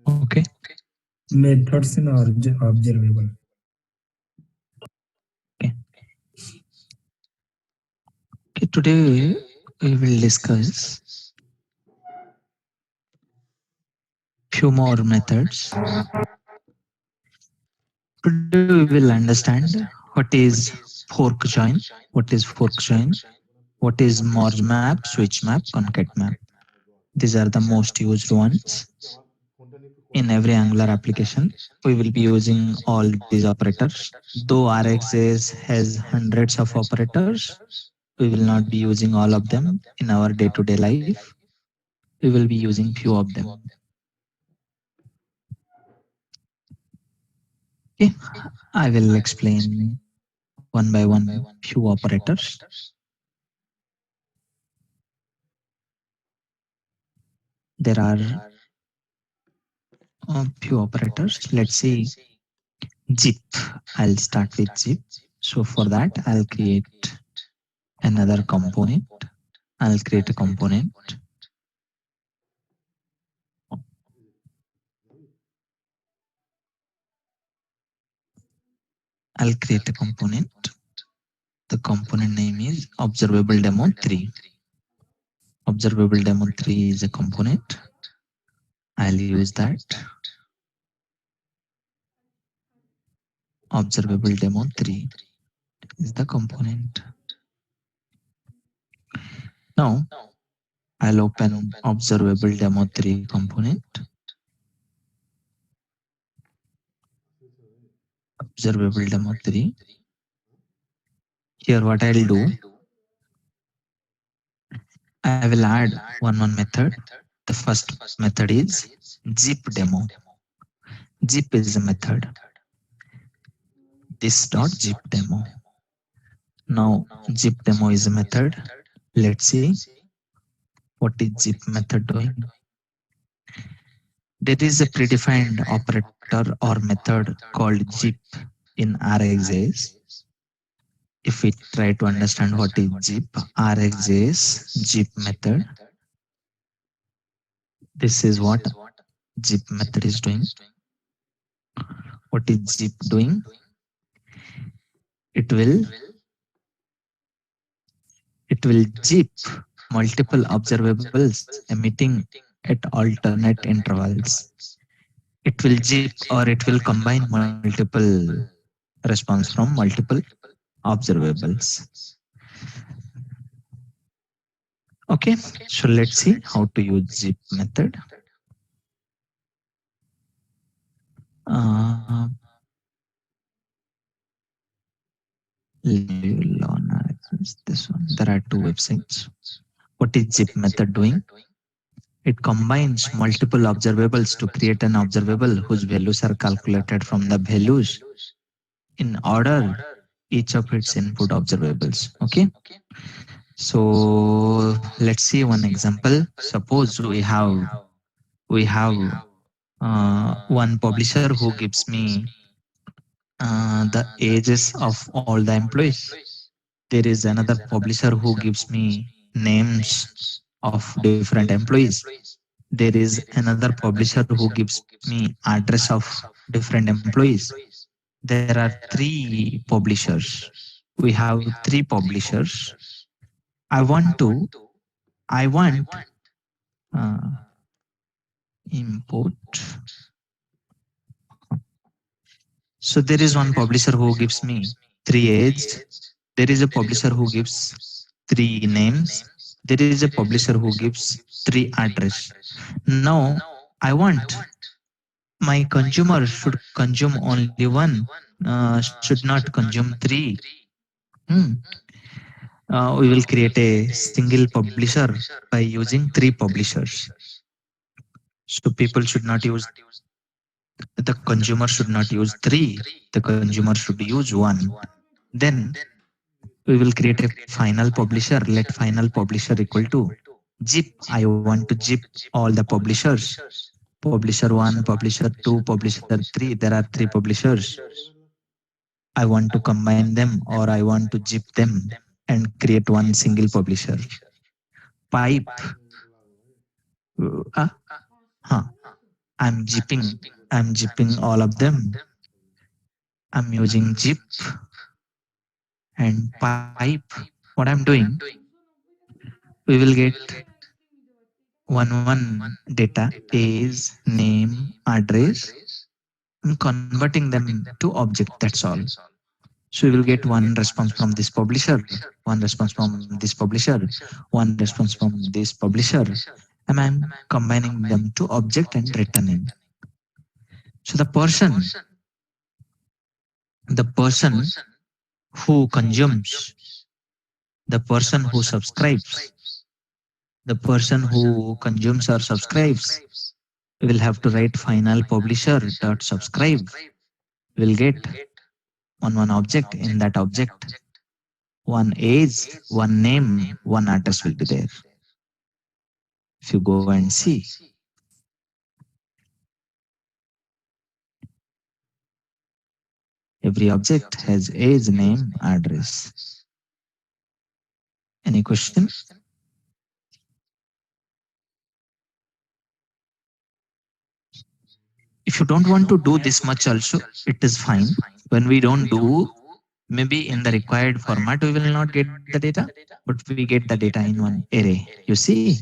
Okay. Methods in observable. Okay. Okay. Today we will discuss few more methods. Today we will understand what is fork join, what is fork join, what is merge map, switch map, concat map. These are the most used ones in every Angular application. We will be using all these operators. Though rxjs has hundreds of operators, we will not be using all of them in our day-to-day life. We will be using few of them. Okay, I will explain one by one few operators. There are few operators. Let's see. Zip. I'll start with zip. So for that, I'll create another component. I'll create a component. I'll create a component. The component name is observable demo 3. Observable demo 3 is a component. I'll use that. Observable demo 3 is the component. Now I'll open observable demo 3 component. Observable demo 3. Here what I'll do, I will add one method. The first method is zip demo. Zip is a method. This dot zip demo. Now zip demo is a method. Let's see what is zip method doing. There is a predefined operator or method called zip in rxjs. If we try to understand what is zip, rxjs zip method, this is what zip method is doing. What is zip doing? It will zip multiple observables emitting at alternate intervals. It will zip or it will combine multiple response from multiple observables. Okay, so let's see how to use zip method. Uh, this one. There are two websites. What is zip method doing? It combines multiple observables to create an observable whose values are calculated from the values in order each of its input observables. Okay. So let's see one example. Suppose we have one publisher who gives me the ages of all the employees. There is another publisher who gives me names of different employees. There is another publisher who gives me address of different employees. There are three publishers. We have three publishers. I want uh, import. So there is one publisher who gives me three age. There is a publisher who gives three names. There is a publisher who gives three address. Now I want my consumer should consume only one, should not consume three. Hmm. We will create a single publisher by using three publishers. So people should not use, the consumer should not use three, the consumer should use one. Then we will create a final publisher. Let final publisher equal to zip. I want to zip all the publishers. Publisher 1, publisher 2, publisher 3. There are three publishers. I want to combine them or I want to zip them and create one single publisher. Pipe. Uh, huh. I'm zipping all of them. I'm using zip and pipe. What I'm doing, we will get one data is name, address. I'm converting them to object. That's all. So we will get one response from this publisher, one response from this publisher, one response from this publisher, and I'm combining them to object and returning. So the person who consumes, the person who subscribes, the person who consumes or subscribes, we will have to write final publisher dot subscribe. We'll get one object. In that object, one age, one name, one address will be there. If you go and see, every object has age, name, address. Any question? If you don't want to do this much also, it is fine. When we don't do, maybe in the required format, we will not get the data, but we get the data in one array. You see,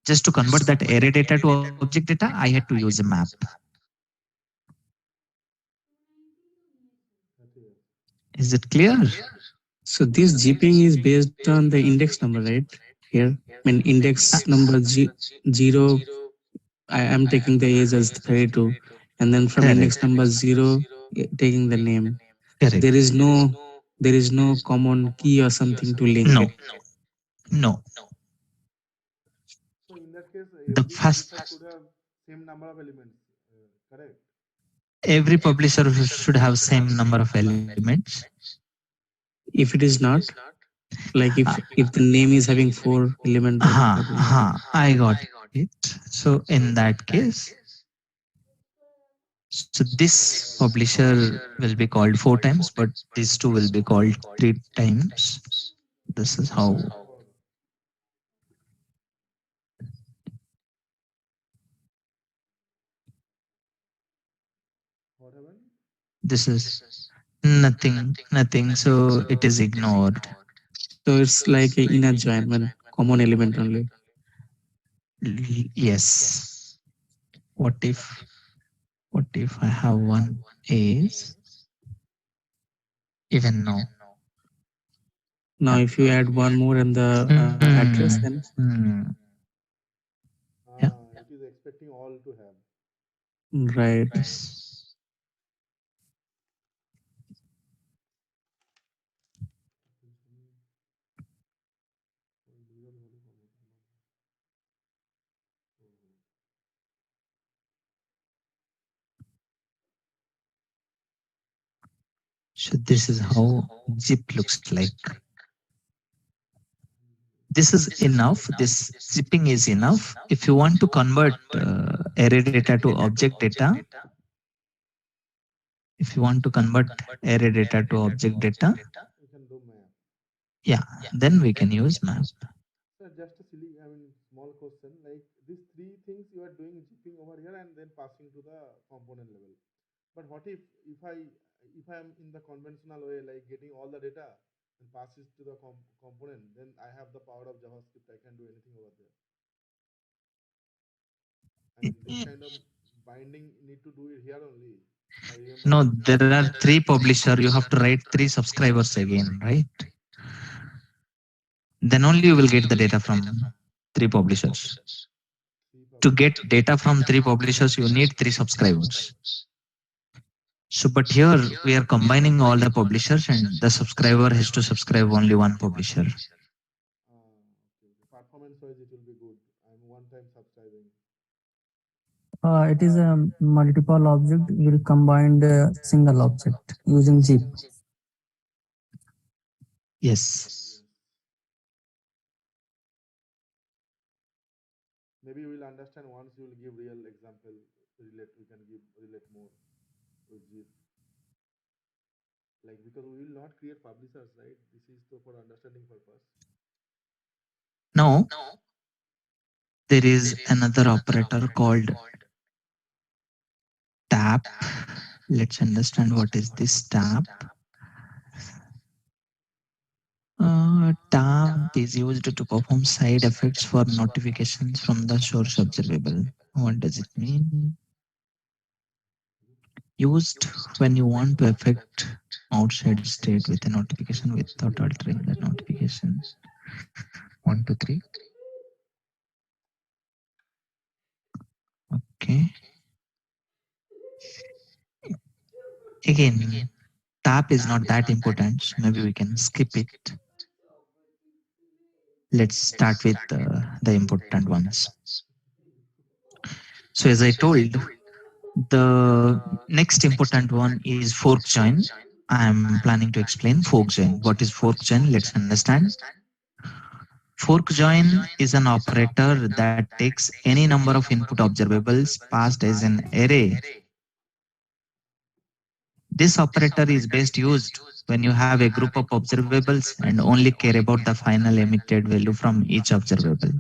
just to convert that array data to object data, I had to use a map. Is it clear? So this zipping is based on the index number, right? Here, when index number 0, I am taking the age as 32, and then from index Correct. number 0, taking the name. There Correct. is no common key or something to link it. No, no. So in that case, The every first, publisher should have same number of elements, correct? every publisher should have same number of elements. If it is not, like Uh, if the name is having 4 element, then how do you? I got it. So in that case, so this publisher will be called four times, but these two will be called three times. This is how. And for what happened? This is nothing. So it is ignored. So it's like a inner join, when common element only. Yes. What if? What if I have one is even no? Now, if you add one more in the address, Hmm. then Hmm. Yeah. It is expecting all to have. right. Yes. So this is how zip looks like. This is enough. This zipping is enough. If you want to convert array data to object data, if you want to convert array data to object data, You can do map. yeah, then we can use map. So just a silly, I mean, small question. Like these three things you are doing zipping over here and then passing to the component level. But what if I am in the conventional way, like getting all the data and pass it to the component, then I have the power of JavaScript. I can do anything over there. I mean, this kind of binding need to do it here only. If I remember No, correctly. there are three publisher. You have to write three subscribers again, right? Then only you will get the data from three publishers. Three To publishers. get data from three publishers, you need three subscribers. So, but here we are combining all the publishers, and the subscriber has to subscribe only one publisher. Okay. Performance wise, it will be good. I'm one time subscribing. It is a multiple object will combine the single object using zip. Yes. Yes. Maybe we'll understand once you will give real example. Relate. We can give relate more with Jeep. Like because we will not create publishers, right? This is for understanding purpose. Now, There is another operator called tap. Let's understand what is this tap. Tab is used to perform side effects for notifications from the source observable. What does it mean? Used when you want to affect outside state with a notification without altering the notification. 1, 2, 3. Okay. Again, tap is not that important. So maybe we can skip it. Let's start with the important ones. So as I told, the next important one is fork join. I'm planning to explain fork join. What is fork join? Let's understand. Fork join is an operator that takes any number of input observables passed as an array. This operator is best used when you have a group of observables and only care about the final emitted value from each observable.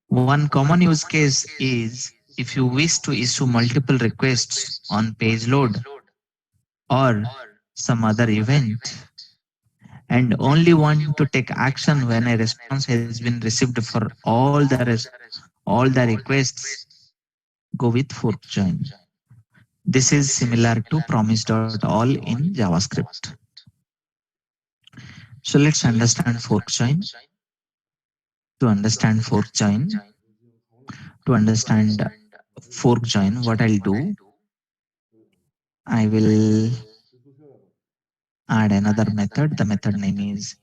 One common use case is if you wish to issue multiple requests on page load or some other event and only want to take action when a response has been received for all the requests, go with fork join. This is similar to promise.all in JavaScript. So let's understand fork join. To understand fork join, to understand fork join, what I'll do, I will add another method. The method name is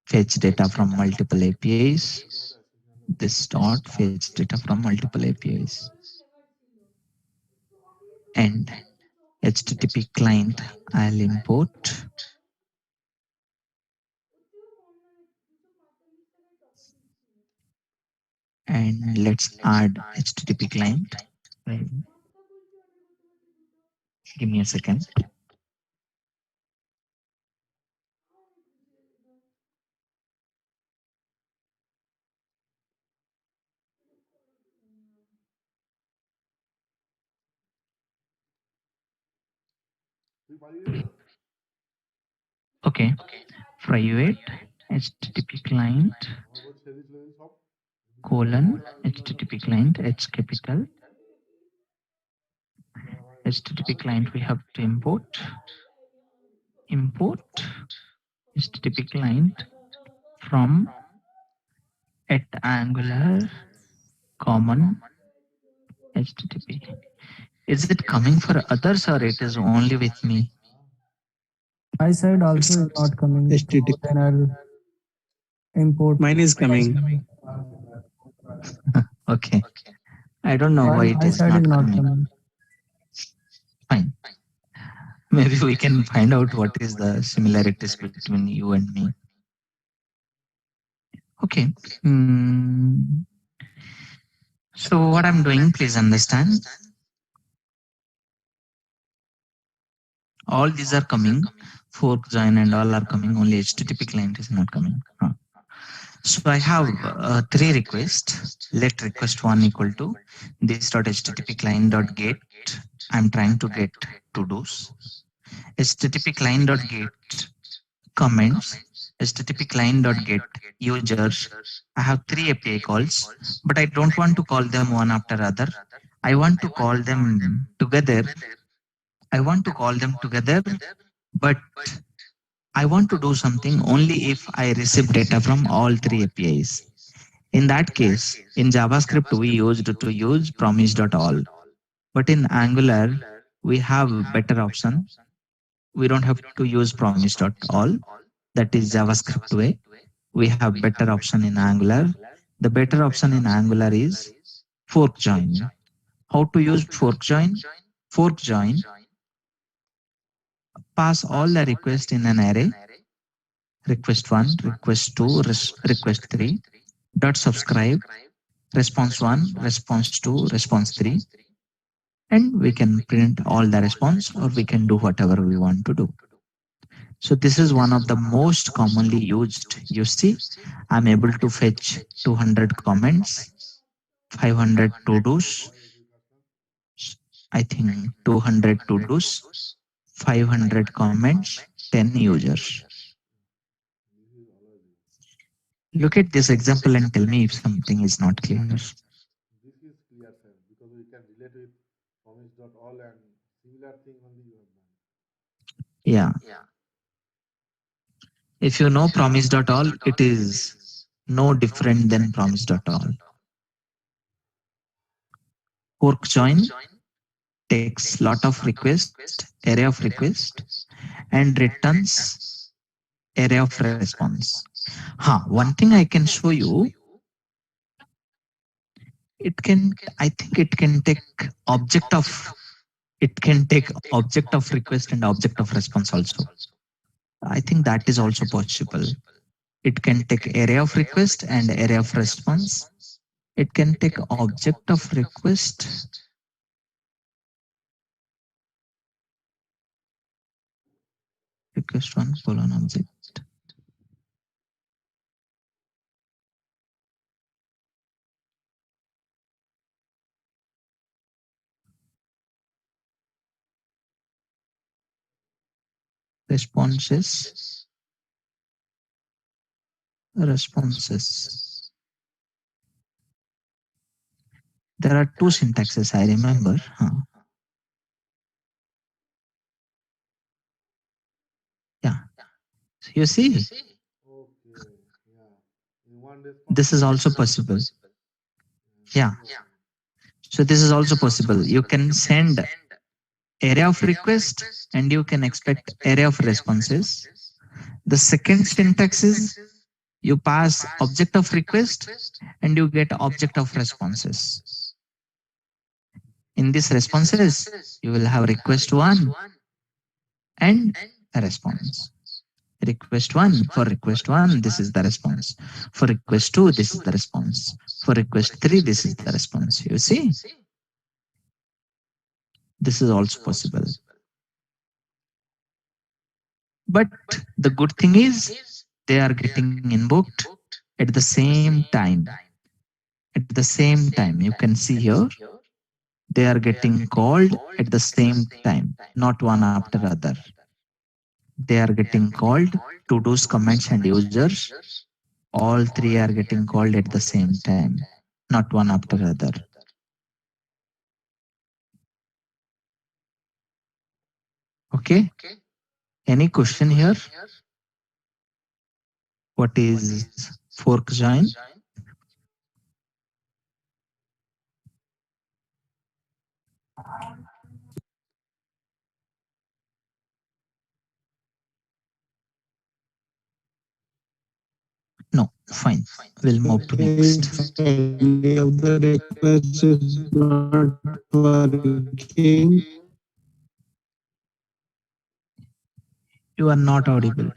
fetch data from multiple APIs. This dot fetch data from multiple APIs and HTTP client I'll import, and let's add HTTP client. Right. Give me a second. Okay. Private HTTP client colon HTTP client H capital HTTP client we have to import HTTP client from at Angular common HTTP. Is it coming for others or it is only with me? My side It's also is not coming, so HTTP. then I'll import. Mine is coming. Okay. I don't know Why why it my is side is not not coming. coming? Fine. Maybe we can find out what is the similarities between you and me. Okay. So what I'm doing, please understand. All these are coming. Fork join and all are coming. Only HTTP client is not coming. So I have three requests. Let request one equal to this.http client.get. I'm trying to get to do's. HTTP client.get comments. HTTP client.get users. I have three API calls, but I don't want to call them one after other. I want to call them together. I want to call them together, but I want to do something only if I receive data from all three APIs. In that case, in JavaScript, we used to use promise.all. But in Angular, we have better option. We don't have to use promise.all. That is JavaScript way. We have better option in Angular. The better option in Angular is fork join. How to use fork join? Fork join, pass all the requests in an array. Request 1, request 2, request 3. Dot subscribe, response 1, response 2, response 3. And we can print all the response or we can do whatever we want to do. So this is one of the most commonly used. You see, I'm able to fetch 200 comments, 500 to-dos, I think 200 to-dos, 500 comments, 10 users. This is always used. Look at this example and tell me if something is not clear. This is clear, sir, because we can relate with promise.all and similar thing only you have done. Yeah. If you know promise.all, it is no different than promise.all. Fork join takes lot of request, array of request, and returns array of response. One thing I can show you, it can, I think it can take object of, it can take object of request and object of response also. I think that is also possible. It can take array of request and array of response. It can take object of request, request one colon object, responses, responses. There are two syntaxes I remember. Yeah, you see, Okay, yeah. In one response, this is also possible. Yeah, this is okay. so this is also possible. You can send array of request and you can expect array of responses. The second syntax is you pass object of request and you get object of responses. In these responses, you will have request one and a response. Request one, for request one, this is the response. For request two, this is the response. For request three, this is the response. You see, this is also possible. But the good thing is they are getting invoked at the same time. At the same time, you can see here, they are getting called at the same time, not one after other. They are getting called to do comments and users. All three are getting called at the same time, not one after other. Okay. Any question here? What is fork join? No, fine. We'll move to If next. any of the request is not working, You are not audible.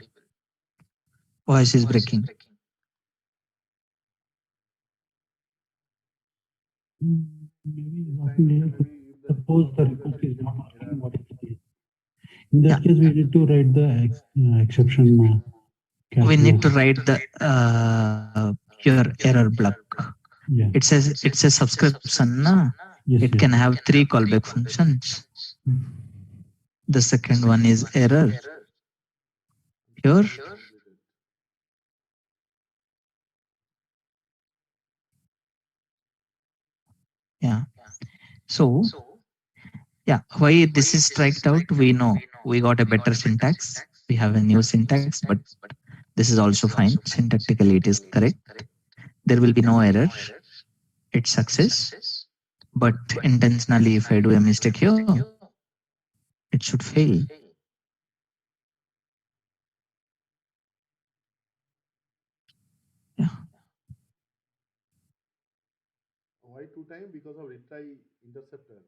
Voice is breaking. Maybe This time, asking, maybe if the suppose the suppose the request is system not is working, error. what is it? In Yeah, that case, we need to write the exception catch we need block. to write the your error block. Yeah. It's a subscription, na? Yes. It Yes. can have three callback functions. The second one is error. Here, Second is completed. yeah. So, yeah, why this is striked out? We know we got a better syntax. We have a new syntax, but this is also fine. Syntactically, it is correct. There will be no error. It's success. But intentionally, if I do a mistake here, it should fail. Yeah. Why two time? Because of retry interceptor.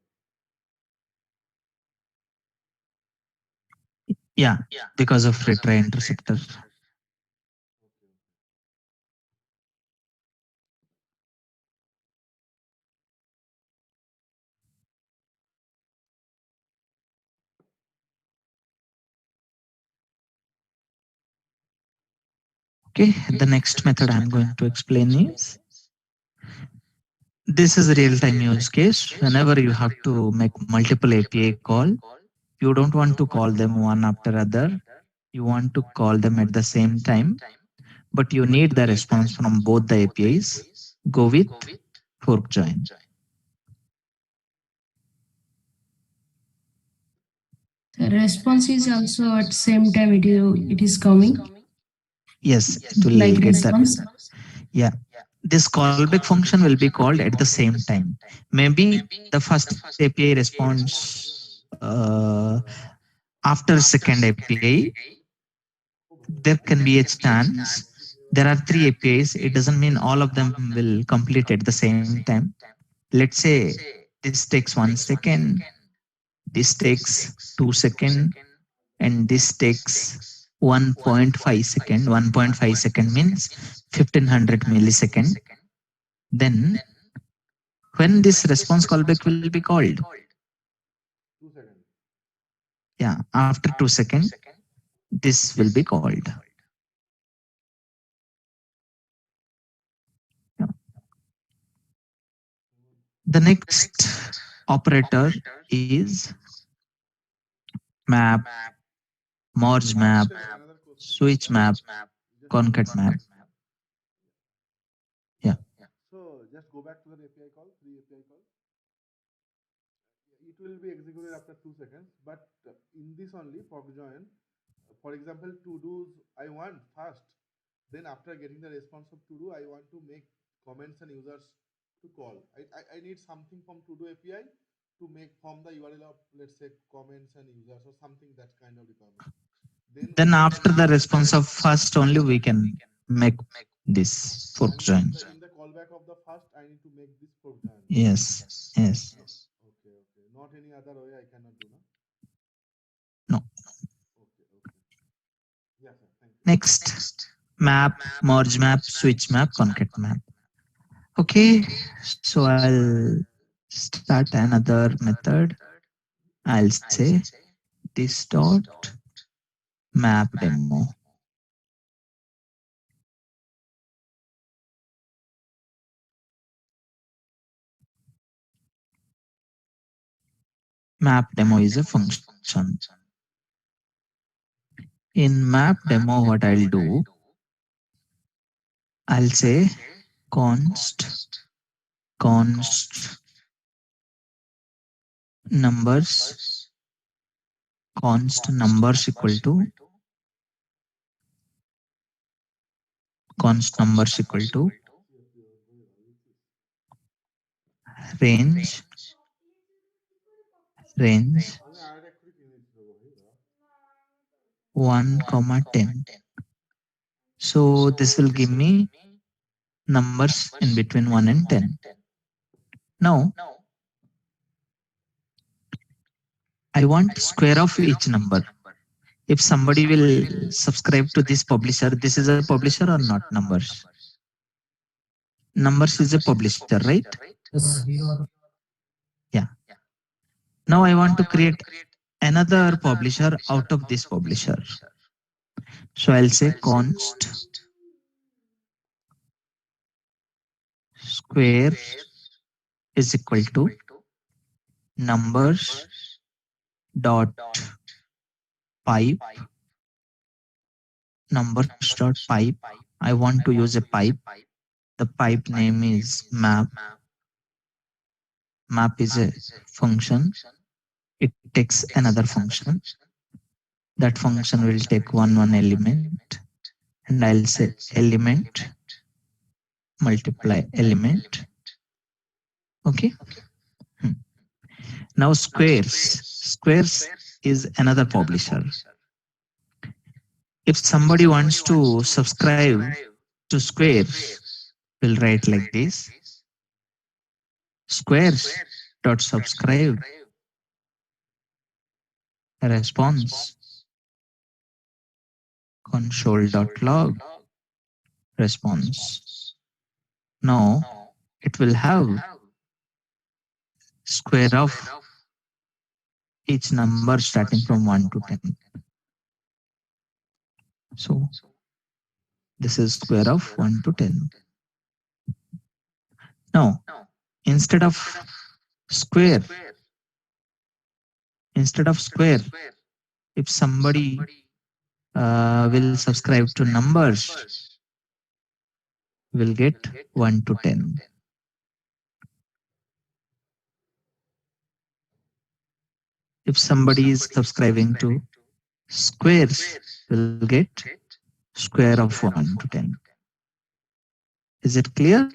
Yeah, because of retry interceptor. Okay. Okay, the next method I'm going to explain is this is a real-time use case. Whenever you have to make multiple API call, you don't want to call them one after other. You want to call them at the same time, but you need the response from both the APIs. Go with fork join. The response is also at same time it is coming Yes, it will like get the response. yeah. This callback function will be called at the same time. Maybe the first API responds after second API. There can be a chance. There are three APIs. It doesn't mean all of them will complete at the same time. Let's say this takes 1 second, this takes 2 second, and this takes 1.5 second. 1.5 second means 1500 millisecond. Then when this response callback will be called? 2 seconds. Yeah, after 2 seconds, this will be called. Yeah. The next operator is map, merge map, Another question. switch map, Just concat map. Yeah. so just go back to the API call, three API calls. It will be executed after 2 seconds, but in this only fork join, for example, to do's I want fast. Then after getting the response of to do, I want to make comments and users to call. I need something from to do API to make from the URL of let's say comments and users or something that kind of requirement. Then Then after the response of first only we can make this fork and join. in the callback of the first, I need to make this fork join. Yes. Yes. No. Okay, okay. Not any other way I cannot do, no? No. Okay, okay. Yeah, sir. Thank you. Next, map, merge map, switch map, concat map. Okay, so I'll start another method. I'll say this dot map demo. Map demo is a function. In map demo, what I'll do, I'll say const numbers, const numbers equal to const numbers equal to range range 1 comma 10. So this will give me numbers in between 1 and 10. Now I want square of each number. If somebody will subscribe to this publisher, this is a publisher or not? Numbers. Numbers is a publisher, right? Yes. Yeah. Now I want to create another publisher out of this publisher. So I'll say const square is equal to numbers dot pipe numbers dot pipe. I want to use a pipe. The pipe name is map. Map is a function. It takes another function. That function will take one element, and I'll say element multiply element. Okay. Hmm. Now squares. Squares is another publisher. If somebody wants to subscribe to squares, we'll write like this: squares dot subscribe response console dot log response. Now it will have square of each number starting from 1 to 10. So This is square of 1 to 10. Now, instead of square, square, if somebody will subscribe to numbers, will get 1 to 10. If somebody is subscribing to squares, will get square of 1 to 10. Is it clear?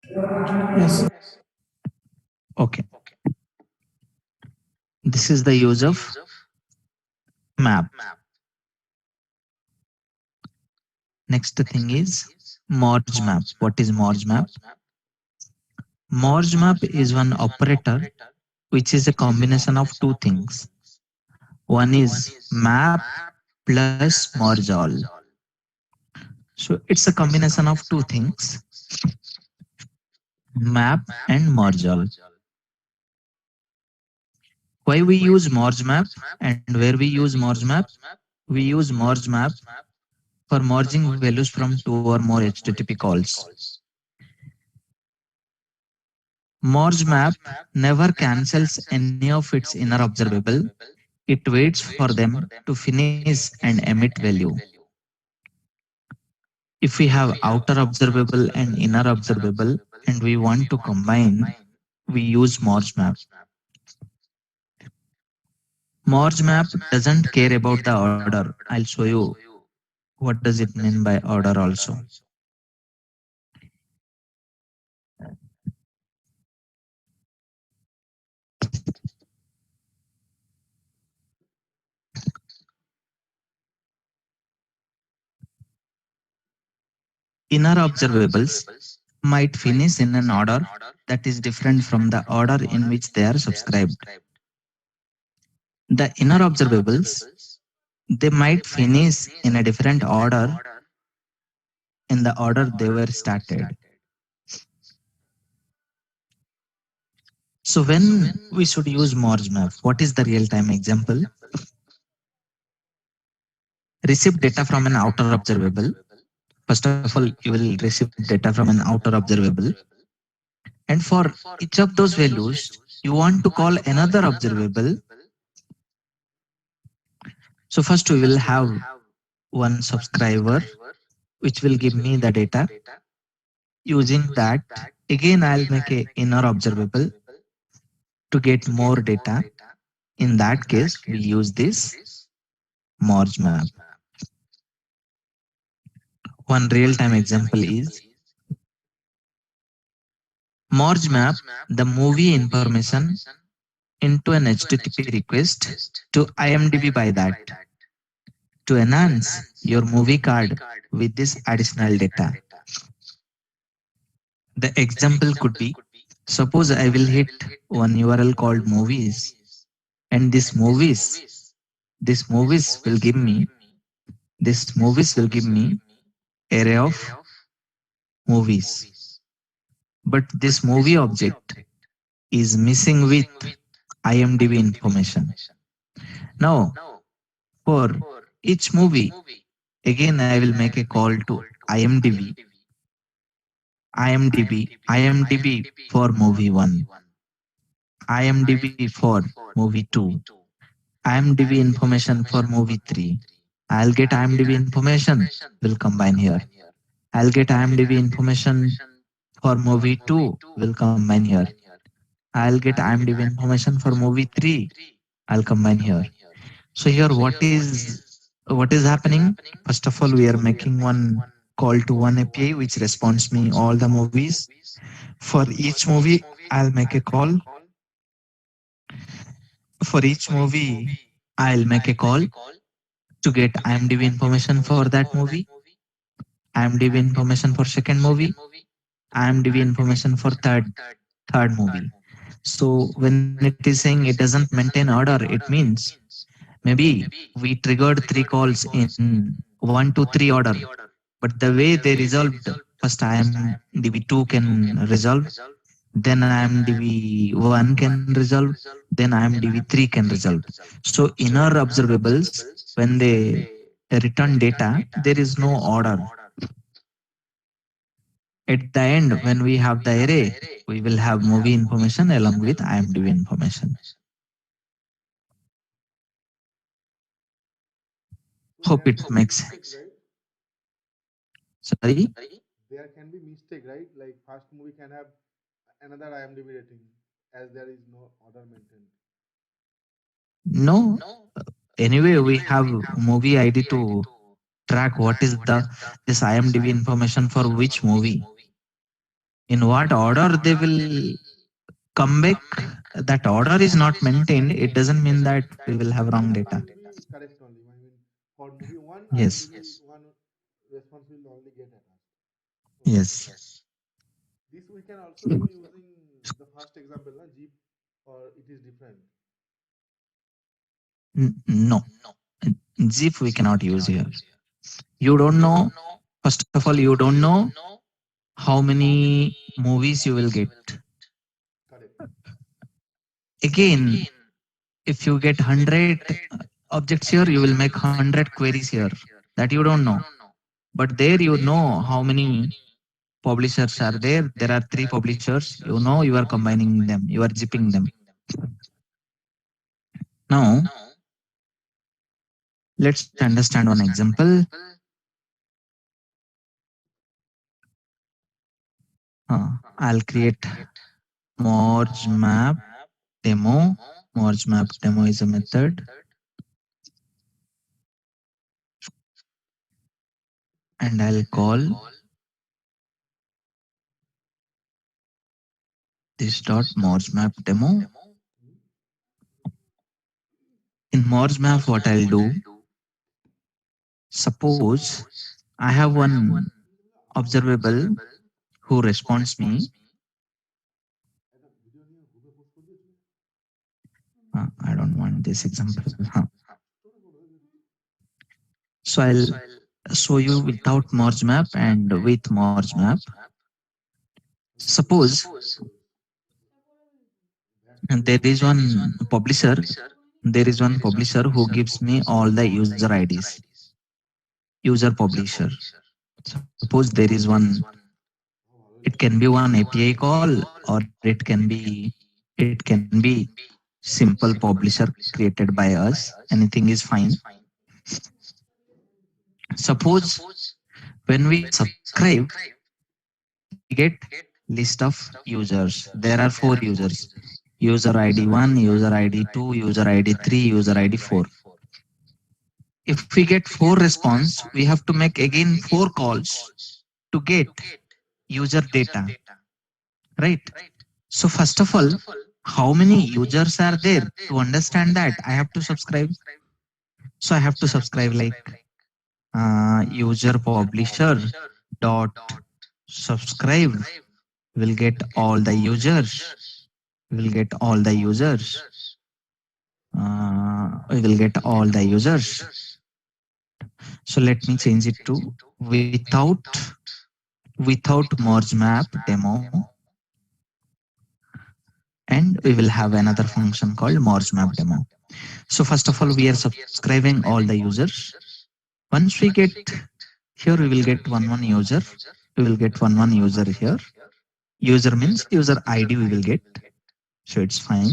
Yes. Okay. This is the use of map. Next thing is merge map. What is merge map? Merge map is one operator which is a combination of two things. One is map plus merge all. So it's a combination of two things, map and merge all. Why we use merge map and where we use merge map? We use merge map for merging values from two or more HTTP calls. Merge map never cancels any of its inner observable. It waits for them to finish and emit value. If we have outer observable and inner observable and we want to combine, we use merge map. Merge map doesn't care about the order. I'll show you what does it mean by order also. Inner observables might finish in an order that is different from the order in which they are subscribed. The inner observables, they might finish in a different order in the order they were started. So when we should use merge map, what is the real-time example? Receive data from an outer observable. First of all, you will receive data from an outer observable. And for each of those values, you want to call another observable. So first we will have one subscriber, which will give me the data. Using that, again, I'll make a inner observable to get more data. In that case, we use this merge map. One real-time example is merge map the movie information into an HTTP request to IMDb by that to enhance your movie card with this additional data. The example could be, suppose I will hit one URL called movies, and this movies will give me array of movies. But this movie object is missing with IMDb information. Now, for each movie, again I will make a call to IMDb, IMDb for movie 1, IMDb for movie 2, IMDb information for movie 3. I'll get IMDb information, will combine here. I'll get IMDb information for movie 2, will combine here. I'll get IMDb information for movie 3, I'll combine here. So here what is happening? First of all, we are making one call to one API which responds me all the movies. For each movie, I'll make a call. For each movie, I'll make a call to get IMDb information for that movie, IMDb information for second movie, IMDb information for third movie. So when it is saying it doesn't maintain order, it means maybe we triggered three calls in 1 to 3 order, but the way they resolved, first IMDb2 can resolve, then IMDb1 can resolve, then IMDb3 can resolve. So inner observables, when they return data, there is no order. At the end, when we have the array, we will have movie information along with IMDb information. So there Hope can it be makes mistake, sense. right? Sorry? There can be mistake, right? Like first movie can have another IMDb rating as there is no order maintained. No. Anyway, we have movie ID to track what is the this IMDb information for which movie. In what order they will come back, that order is not maintained. It doesn't mean that we will have wrong Response data. will be correct only. I mean, for movie one, Yes. IMDb one response will only get attached. Okay. Yes. This we can also do using the first example, na, Jeep, or it is different. No. Zip we cannot use here. You don't know, first of all, you don't know how many movies you will get. Correct. Again, if you get 100 objects here, you will make 100 queries here. That you don't know. But there you know how many publishers are there. There are three publishers. You know you are combining them. You are zipping them. Now, let's understand one example. I'll create merge map demo. Merge map demo is a method, and I'll call this dot merge map demo. In merge map, what I'll do, suppose I have one observable who responds me. I don't want this example. So I'll show you without merge map and with merge map. Suppose there is one publisher. There is one publisher who gives me all the user IDs. User publisher. Suppose there is one. It can be one API call, or it can be simple publisher created by us. Anything is fine. Suppose when we subscribe, we get list of users. There are four users. User ID 1, user ID 2, user ID 3, user ID 4. If we get four response, we have to make again four calls to get user data, right? So first of all, how many users are there? To understand that, I have to subscribe. So I have to subscribe like user publisher dot subscribe will get all the users. Will get all the users. We will get all the users. So let me change it to without merge map demo, and we will have another function called merge map demo. So first of all, we are subscribing all the users. Once we get here, we will get one user. We will get one user here. User means user ID we will get. So it's fine.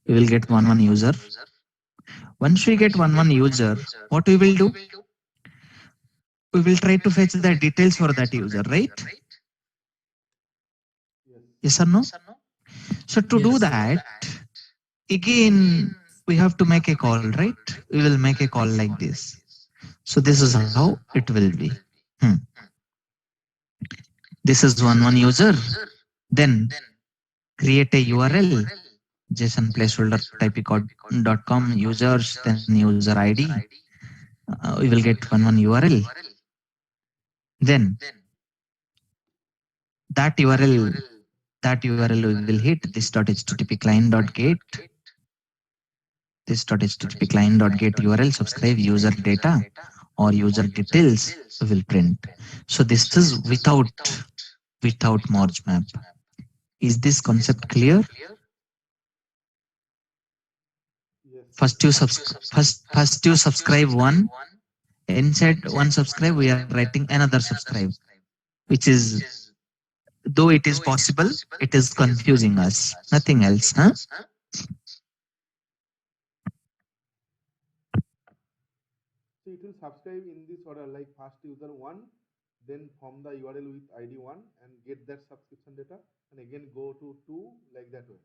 We will get one user. Once we get one user, what we will do? We will try to fetch the details for that user, right? Yes. Yes or no? So to do Yes. that, again, we have to make a call, right? We will make a call like this. So this is how it will be. Hmm. This is one user. Then create a URL, JSON placeholder typicode.com users, then user ID. We will get one URL. Then that URL we will hit this.http client.get. This.http client.get URL subscribe user data or user details will print. So this is without merge map. Is this concept clear? Yes. First you subscribe one, Inside one subscribe, we are writing another subscribe, which is, though it is possible, it is confusing us. Nothing else, huh? So it will subscribe in this order, like first user 1, then from the URL with ID 1 and get that subscription data, and again go to 2, like that way.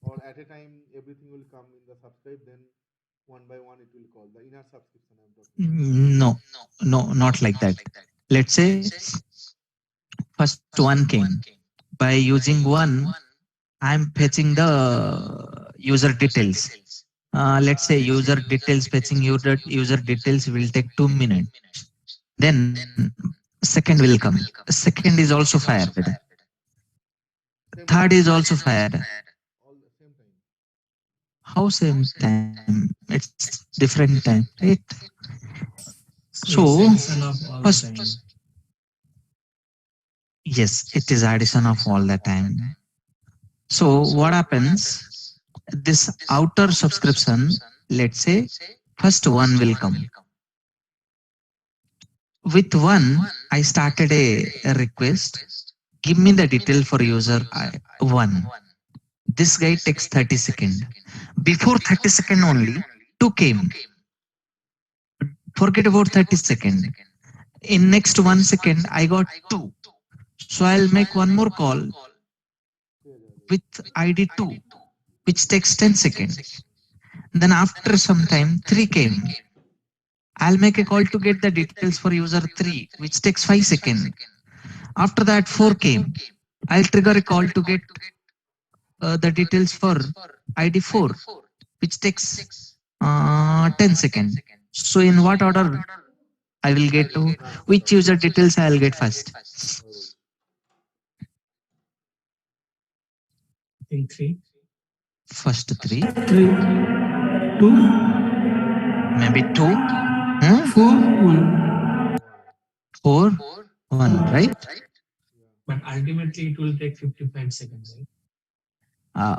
Or at a time everything will come in the subscribe, then one by one it will call the inner subscription I'm talking about. No, no, not like that. Let's say first one came. By using one, I'm fetching the user details. Let's say user details fetching user details will take 2 minutes. Then second will come. Second is also fired. Same Third time, is also fired. all the same time. How same time? It's different time, right? So it's So addition of all the first, time. yes, it is addition of all the time. So what happens? This outer subscription, let's say, first one will come. With one, I started a request. Give me the detail for user one. This guy takes 30 seconds. Before 30 second only, two came. Forget about 30 second. In next 1 second, I got two. So I'll make one more call with ID 2, which takes 10 seconds. Then after some time, 3 came. I'll make a call to get the details for user 3, which takes 5 seconds. After that, 4 came. I'll trigger a call to get the details for ID 4, which takes 10 seconds. So in what order I will get to which user details I'll get first? I think three. First 3, Three, two, maybe 2, huh? four, one. 4, 1, right? But ultimately it will take 55 seconds, right?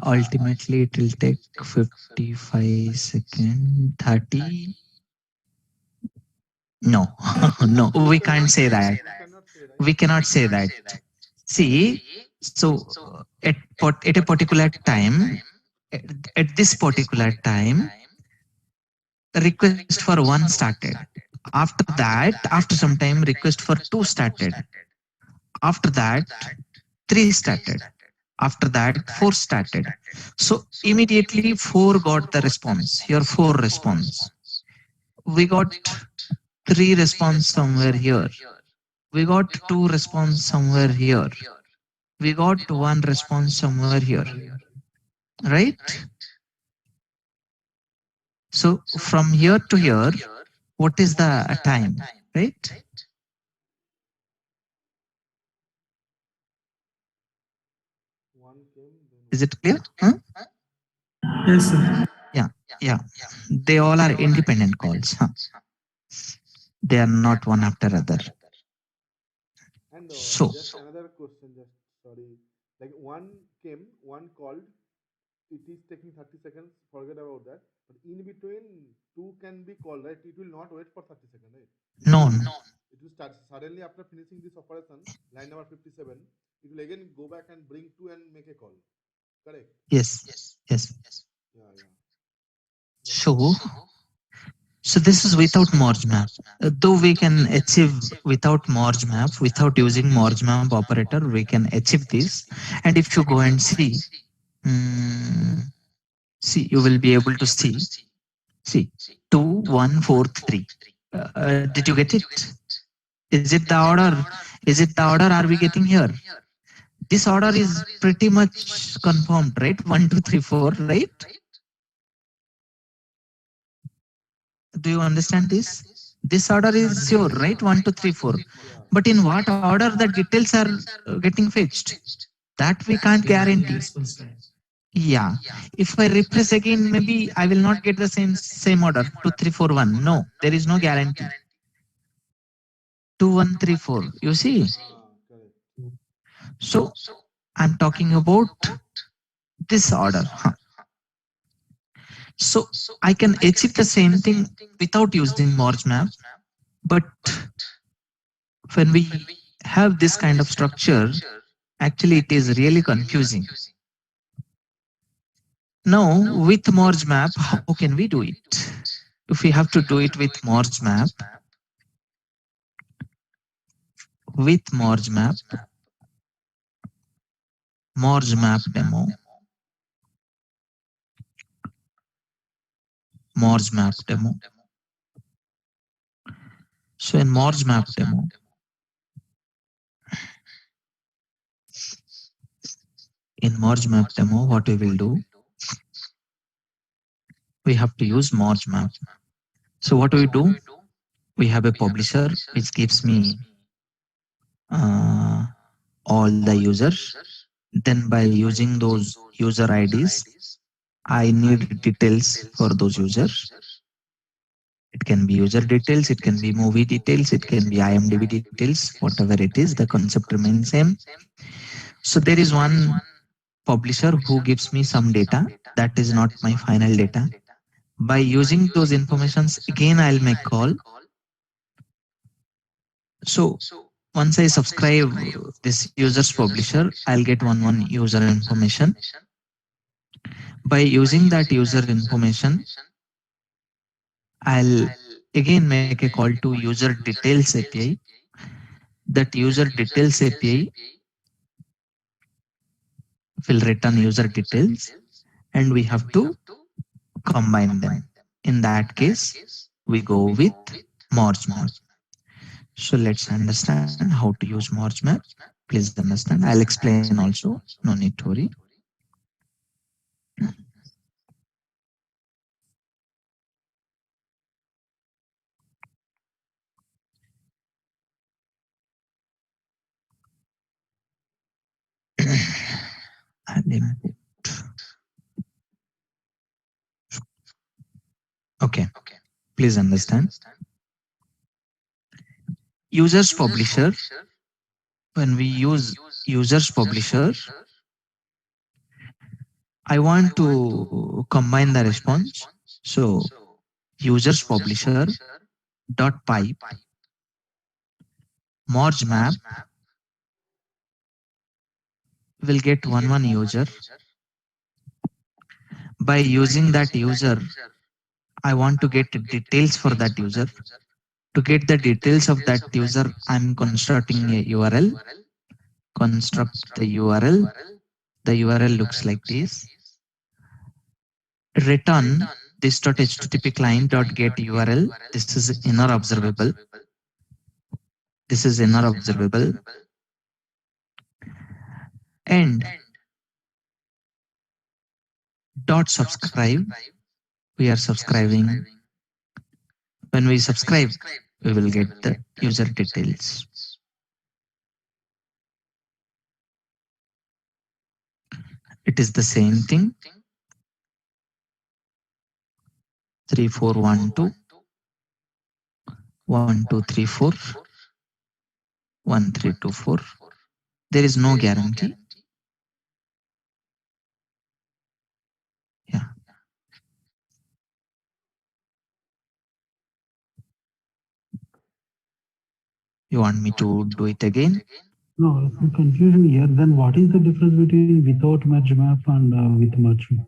Ultimately, it will take 55 seconds, 30. No, no, we can't say that. We cannot say, right? We cannot say that. See, so at a particular time, at, at this particular time, the request for one started. After that, after some time, request for 2 started. After that, 3 started. After that, 4 started. So immediately 4 got the response. Here 4 response. We got 3 response somewhere here. We got 2 response somewhere here. We got 1 response somewhere here. Right? So from here to here, what is the time? Right? One came, then Is one. it clear? Huh? Yes, sir. Yeah, yeah. They all are independent calls. Huh? They are not one after other. And So just another question, just sorry. Like one came, one called, it is taking 30 seconds, forget about that. But in between, two can be called, right? It will not wait for 30 seconds, right? no, It will start suddenly after finishing this operation, line number 57, it will again go back and bring two and make a call. Correct? yes, yes. Yeah, yeah. So, so this is without merge map. Though we can achieve without merge map, without using merge map operator, we can achieve this. And if you go and see, mm, see, you will be able to see 2, 1, 4, 3. Did you get it? Is it the order? Is it the order are we getting here? This order is pretty much confirmed, right? 1, 2, 3, 4, right? Do you understand this? This order is sure, right? 1, 2, 3, 4. Yeah. But in what order the details are getting fetched? That we can't Based on guarantee. the response time. Yeah. If I refresh again, maybe I will not get the same order. 2, 3, 4, 1. No, there is no guarantee. 2, 1, 3, 4. You see? Correct. So I'm talking about this order. Huh. So I can achieve the same thing without using merge map, but when we have this kind of structure, actually it is really confusing. Now with merge map, how can we do it? If we have to do it with merge map, with merge map demo, merge map demo. So in merge map demo, in merge map demo, what we will do, we have to use merge map. So what do we do? We have a publisher which gives me uh, all the users. Then by using those user IDs, I need details for those users. It can be user details, it can be movie details, it can be IMDb details, whatever it is, the concept remains same. So there is one publisher who gives me some data that is not my final data. By using those informations, again I'll make call. So once I subscribe this user's publisher, I'll get one user information. By using that user information, I'll again make a call to user details API. That user details API will return user details and we have to combine them. In that case, we go with merge map. So let's understand how to use merge map. Please understand. I'll explain also. No need to worry. I'll input. Okay. Please understand. Users publisher. When we use users publisher, I want to combine the response. So users publisher dot pipe merge map will get one user. By using that user, I want to get details for that user. To get the details of that user, I'm constructing a URL. Construct the URL. The URL looks like this. Return this.http client.get URL. This is inner observable. This is inner observable. And dot subscribe. We are subscribing. When we subscribe, we will get the user details. It is the same thing. 3412 1234 1324. There is no guarantee. Yeah. You want me to do it again? No, some confusion here. Then what is the difference between without merge map and with merge map?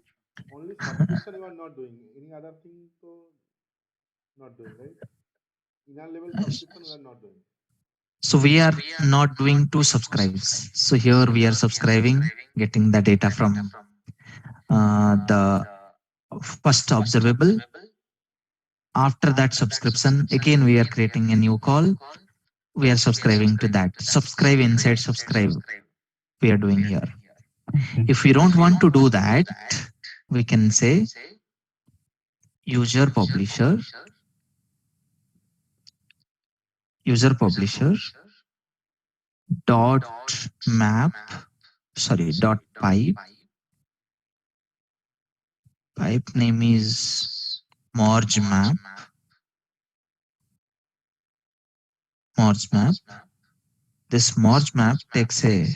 Only subscription you are not doing. Any other thing so not doing, right? Inner level subscription we are not doing. So we are not doing two subscribes. So here we are subscribing, getting the data from the first observable. After that subscription, again we are creating a new call. We are subscribing to that. Subscribe inside subscribe we are doing here. Okay. If we don't want to do that, we can say user publisher dot map, sorry, dot pipe name is merge map. This merge map takes a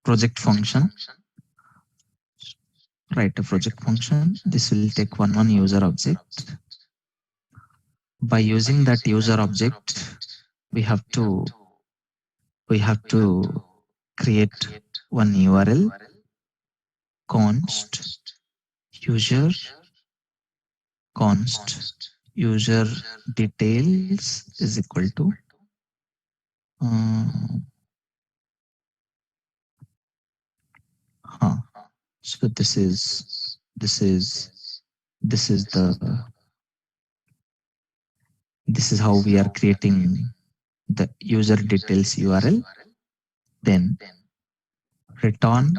project function write a project function. This will take one user object. By using that user object, we have to we have to create one URL, const user, const user details is equal to uh, huh. So this is the this is how we are creating the user details URL. Then return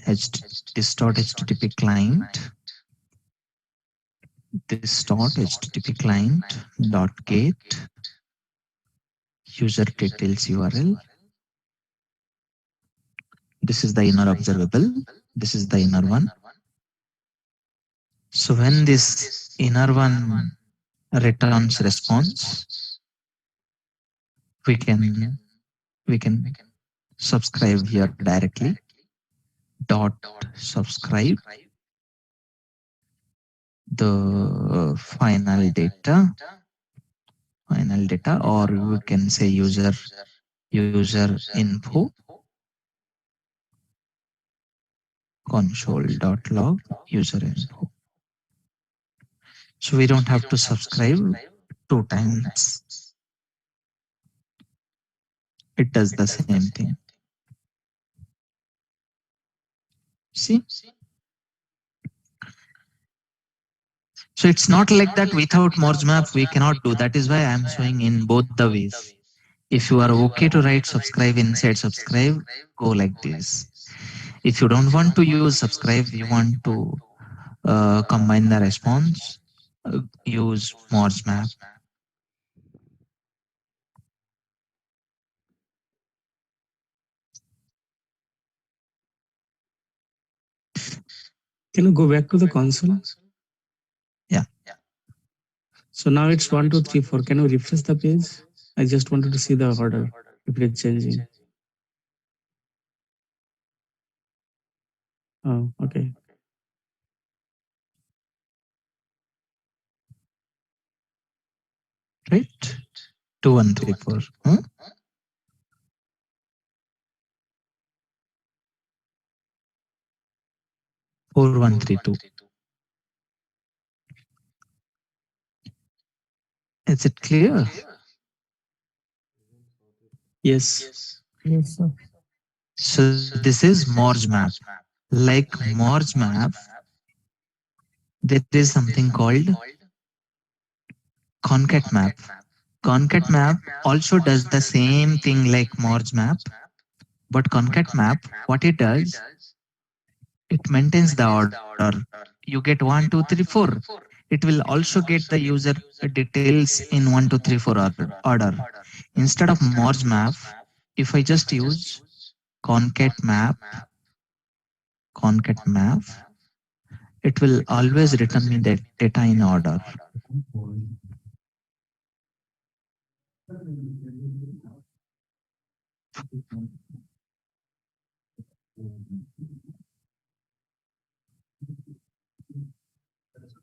this dot http client, this dot http client dot get user details URL. This is the inner observable. This is the inner one. So when this inner one returns response, we can subscribe here directly. Dot subscribe the final data, or we can say user info console.log user info. So we don't have to subscribe 2 times. It does the same thing. See? So it's not like that without merge map we cannot do. That is why I am showing in both the ways. If you are okay to write subscribe inside subscribe, go like this. If you don't want to use subscribe, you want to combine the response, use merge map. Can you go back to the console? Yeah. So now it's 1, 2, 3, 4. Can you refresh the page? I just wanted to see the order if it is changing. Oh, okay. Right? 2, 1, 3, 4. 4, 1, 3, 2. Is it clear? Yes. Yes, sir. So this is merge map. Like merge map, there is something called concat map. Concat map also does the same thing like merge map, but concat map, what it does, it maintains the order. You get 1, 2, 3, 4. It will also get the user details in 1, 2, 3, 4 order. Instead of merge map, if I just use concat map, it will always return me the data in order.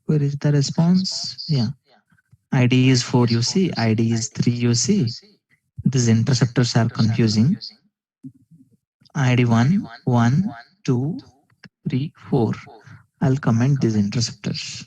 Where is the response? Yeah. ID is 4, you see. ID is 3, you see. These interceptors are confusing. ID 1, 1, 2, 3, 4. I'll comment these interceptors.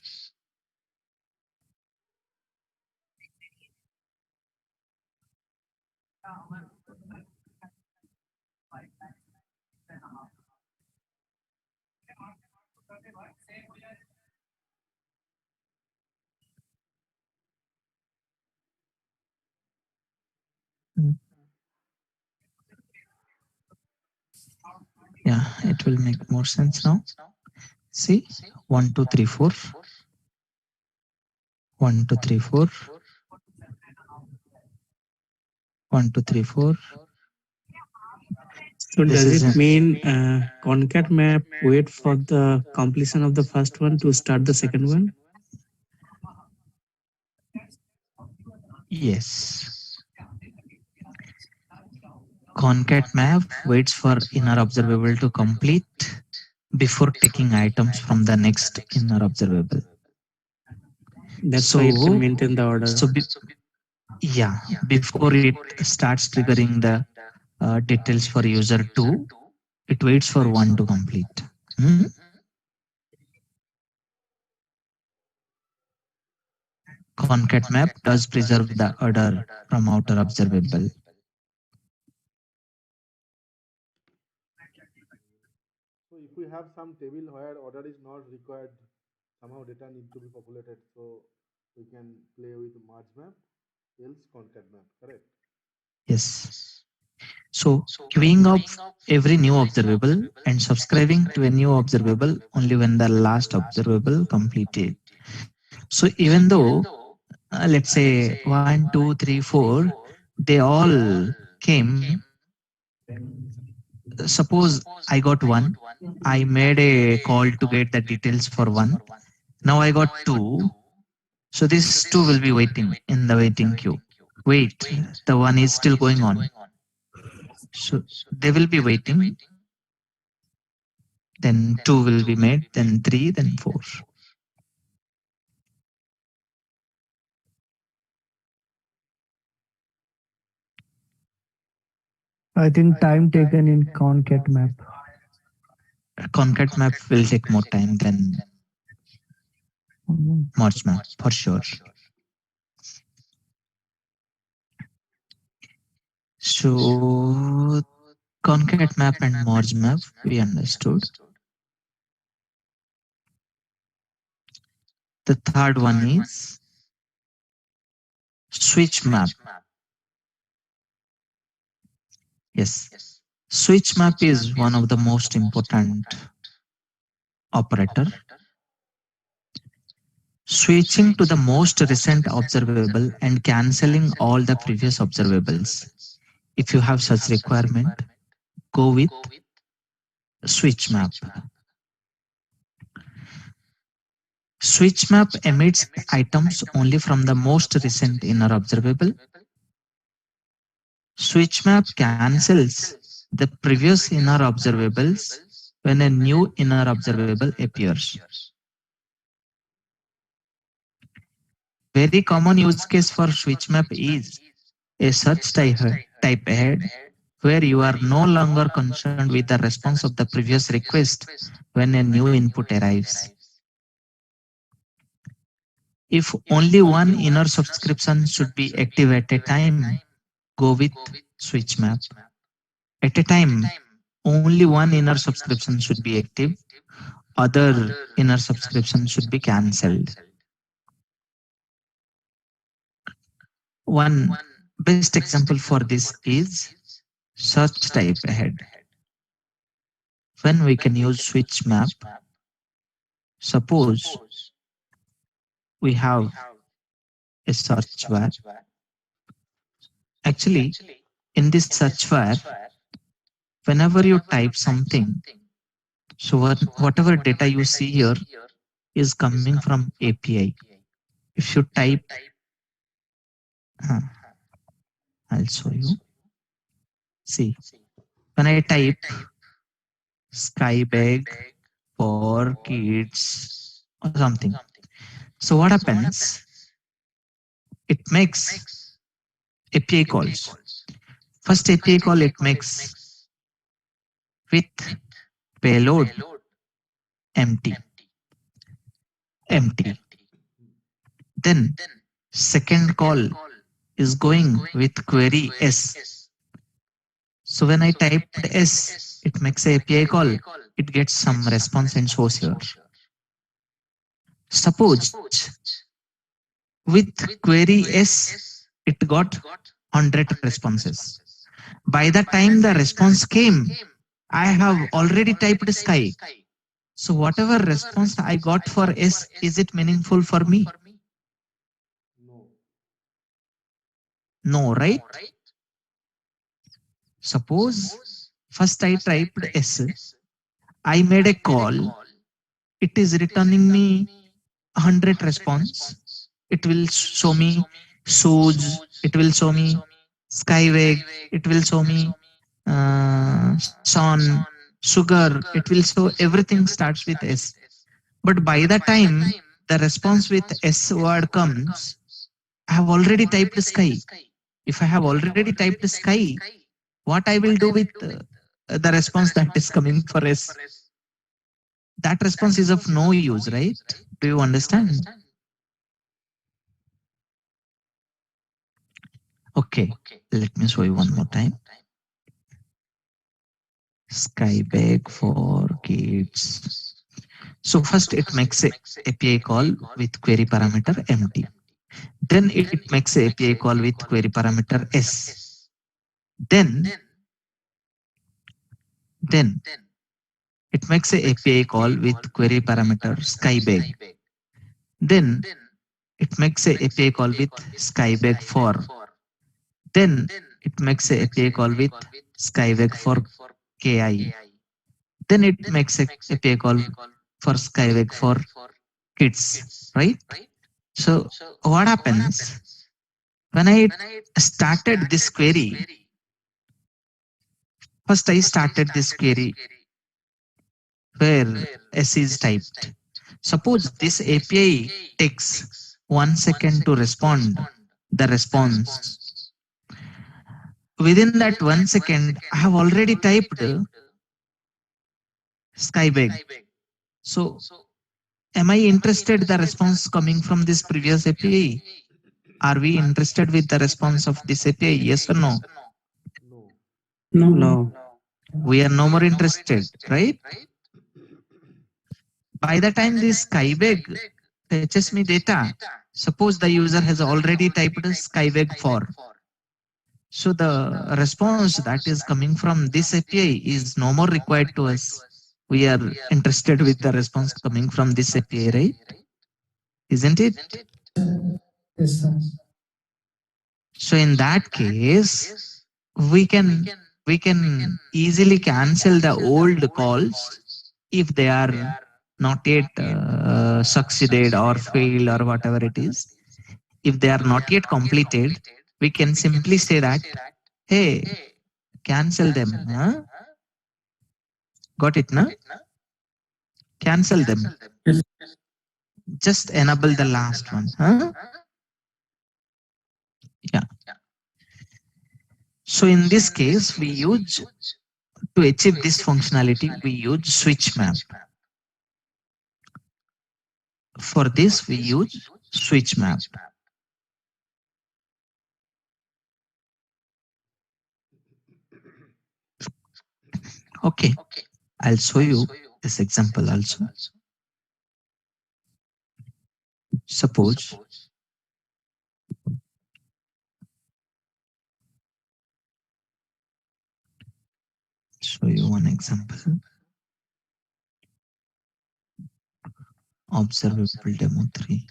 Yeah, it will make more sense now. See, 1, 2, 3, 4. 1, 2, 3, 4. 1, 2, 3, 4. So does it mean concat map wait for the completion of the first one to start the second one? Yes. Concat map waits for inner observable to complete before taking items from the next inner observable. That's why it can So, maintain the order. so yeah, before it starts triggering the details for user 2, it waits for 1 to complete. Hmm? Concat map does preserve the order from outer observable. So if we have some table where order is not required, somehow data need to be populated, so we can play with merge map, else concat map, correct? Yes. So queuing up every new observable and subscribing to a new observable only when the last observable completed. So even though, let's say 1, 2, 3, 4, they all came. Suppose I got 1. I made a call to get the details for 1. Now I got 2. So this 2 will be waiting in the waiting queue. Wait, the 1 is still going on. So they will be waiting. Then 2 will be made, then 3, then 4. I think time taken in concat map. Concat map will take more time than merge map for sure. So concat map and merge map we understood. The third one is switch map. Yes, switch map is one of the most important operator. Switching to the most recent observable and cancelling all the previous observables. If you have such requirement, go with switch map. Switch map emits items only from the most recent inner observable. Switch map cancels the previous inner observables when a new inner observable appears. Very common use case for switch map is a search type ahead where you are no longer concerned with the response of the previous request when a new input arrives. If only one inner subscription should be active at a time, go with switch map. At a time, only one inner subscription should be active, other inner subscription should be cancelled. One best example for this is search type ahead. When we can use switch map, suppose we have a search var. Actually, in this search var, whenever you type something, so whatever data you see here is coming from API. If you type, I'll show you. See, when I type sky bag for kids or something, so what happens? It makes API calls. First API call it makes with payload empty. Empty. Then second call is going with query S. So when I typed S, it makes a API call. It gets some response and shows here. Suppose with query S, it got 100 responses. By the time the response came, I have already typed sky. So whatever response I got for S, is it meaningful for me? No. No, right? Suppose first I typed S, I made a call, it is returning me 100 response. It will show me shoes, it will show me skyway, it will show me sun, sugar, it will show everything starts with S. But by the time the response with S word comes, I have already typed sky. If I have already typed sky, what I will do with the response that is coming for S? That response is of no use, right? Do you understand? Okay, let me show you one more time. Sky bag for kids. So first it makes a API call with query parameter empty. Then it makes a API call with query parameter S. Then, then it makes a API call with query parameter skybag. Then it makes a API call with skybag for. Then it makes a API call with skybag for KI. Then it makes a API call for skybag for kids, right? So what happens when I started this query? First I started this query where S is typed. Suppose this API takes 1 second to respond the response. Within that 1 second, I have already typed skybag. So am I interested the response coming from this previous API? Are we interested with the response of this API? Yes or no? No. No. No. We are no more interested, right? By the time this skybag fetches me data, suppose the user has already typed skybag for. So the response that is coming from this API is no more required to us. We are interested with the response coming from this API, right? Isn't it? Yes, sir. So in that case, we can we can easily cancel the old calls if they are not yet succeeded or failed or whatever it is. If they are not yet completed, we can simply say that, hey, cancel them. Huh? Got it, na? Cancel them. Yes. Just enable the last one. Huh? Yeah. So in this case, we use to achieve this functionality, we use switch map. For this, we use switch map. Okay, I'll show you this example also. Suppose show you one example. Observable demo 3.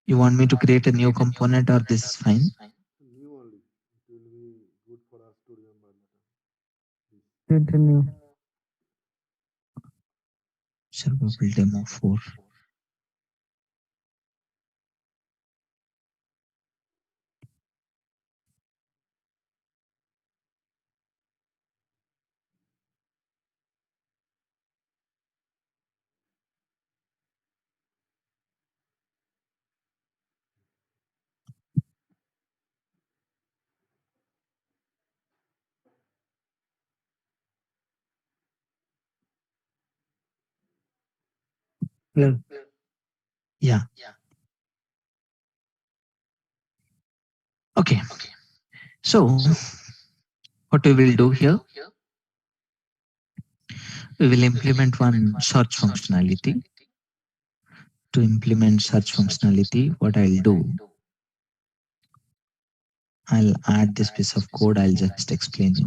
You want me to create a new component or this is fine? New only. It will be good for us to remember later. Continue. Observable demo 4. Yeah. Yeah. Okay. So what we will do here, we will implement one search functionality. To implement search functionality, what I'll do, I'll add this piece of code. I'll just explain you.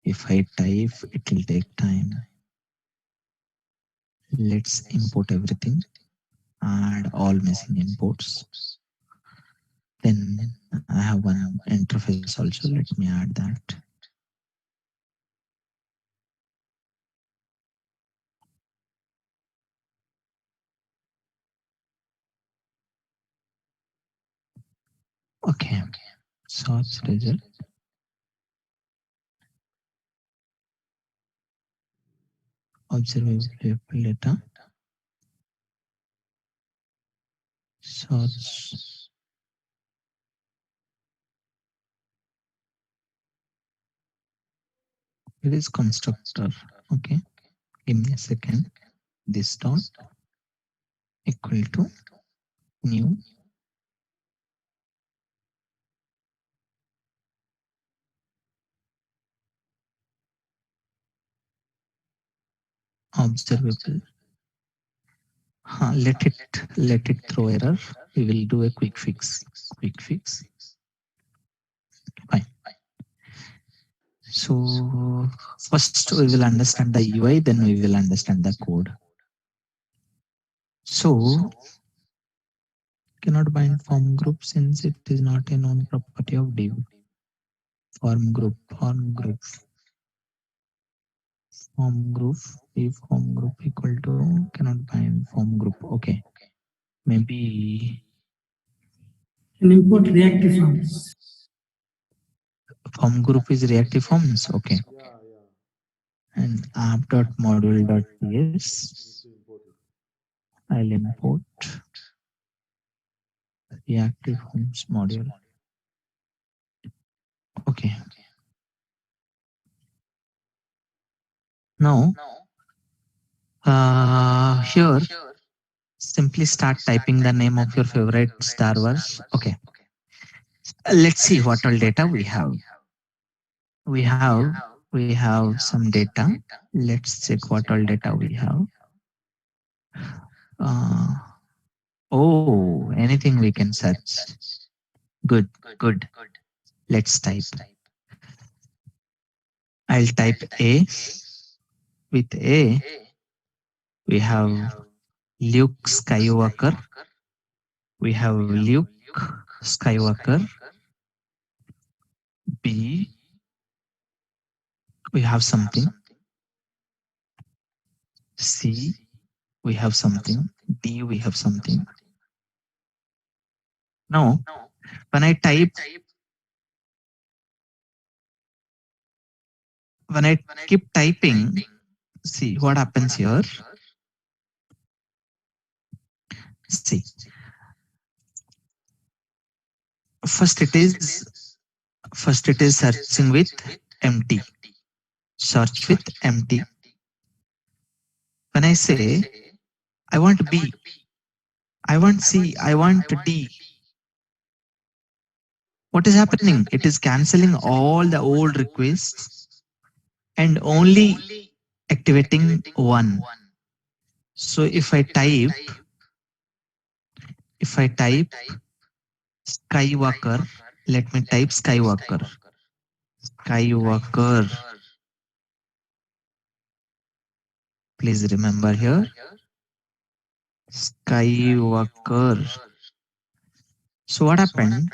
If I type, it will take time. Let's import everything, add all missing imports. Then I have one interface also. Let me add that. Okay. Search result. Observable data. Search. It is constructor. Okay. Give me a second. This dot equal to new observable. Let it throw error. We will do a quick fix. Quick fix. Fine. So first we will understand the UI, then we will understand the code. So cannot bind form group since it is not a known property of div. Form group, if form group equal to cannot bind form group. Okay, maybe Can import reactive forms. form group is reactive forms. Okay, Yeah, yeah. and app.module.ts. Need to import it. I'll import reactive forms module. Okay. Now, here simply start typing the name of your favorite Star Wars. Okay. Let's see what all data we have. We have we have some data. Let's check what all data we have. Uh, oh, anything we can search. Good, good. Let's type. I'll type A. With A, we have Luke Skywalker. We have Luke Skywalker. B, we have something. C, we have something. D, we have something. Now, when I keep typing, see what happens here. See, first it is searching with empty. Search with empty. When I say I want B, I want C, I want D, what is happening? It is cancelling all the old requests and only activating one. So if I type Skywalker, let me type Skywalker. Skywalker. Please remember here. Skywalker. So what happened?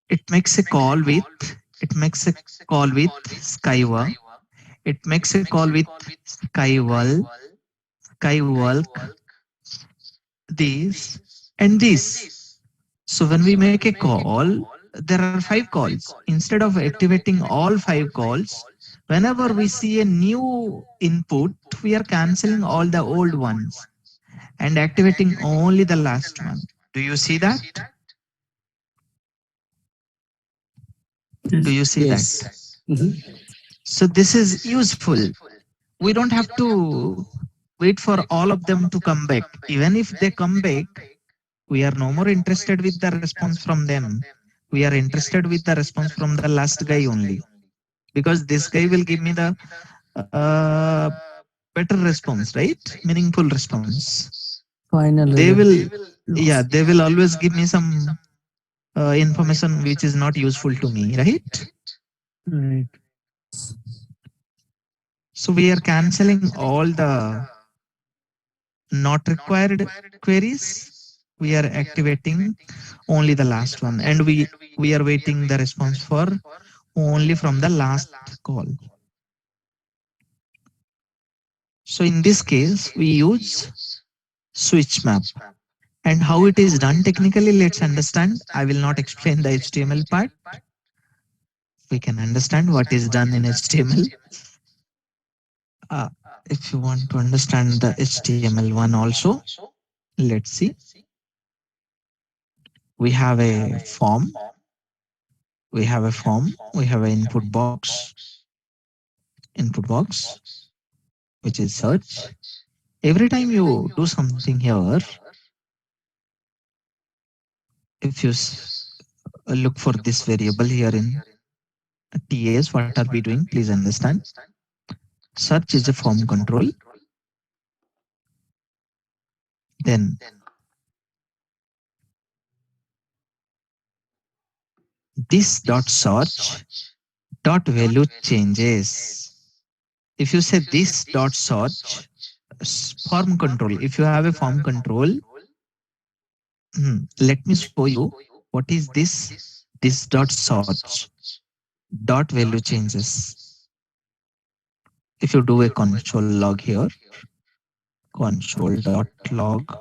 It makes a call with Skywa. It makes a call with Skywalk, this and this. So when we make a call, there are 5 calls. Instead of activating all 5 calls, whenever we see a new input, we are cancelling all the old ones and activating only the last one. Do you see that? Do you see that? So this is useful. We don't have to wait for all of them to come back. Even if they come back, we are no more interested with the response from them. We are interested with the response from the last guy only. Because this guy will give me the uh, better response, right? Meaningful response. Final They result. will, yeah, they will always give me some information which is not useful to me, right? Right. So we are cancelling all the not required queries. We are activating only the last one, and we are waiting the response for only from the last call. So in this case, we use switchmap. And how it is done technically, let's understand. I will not explain the HTML part. We can understand what is done in HTML. Uh, if you want to understand the HTML one also, let's see. We have a form. We have a form. We have an input box, which is search. Every time you do something here, if you look for this variable here in TAs, what are we doing? Please understand. Search is a form control. Then this dot search dot value changes. If you say this dot search form control, if you have a form control, let me show you what is this. This dot search dot value changes. If you do a console log here, console dot log,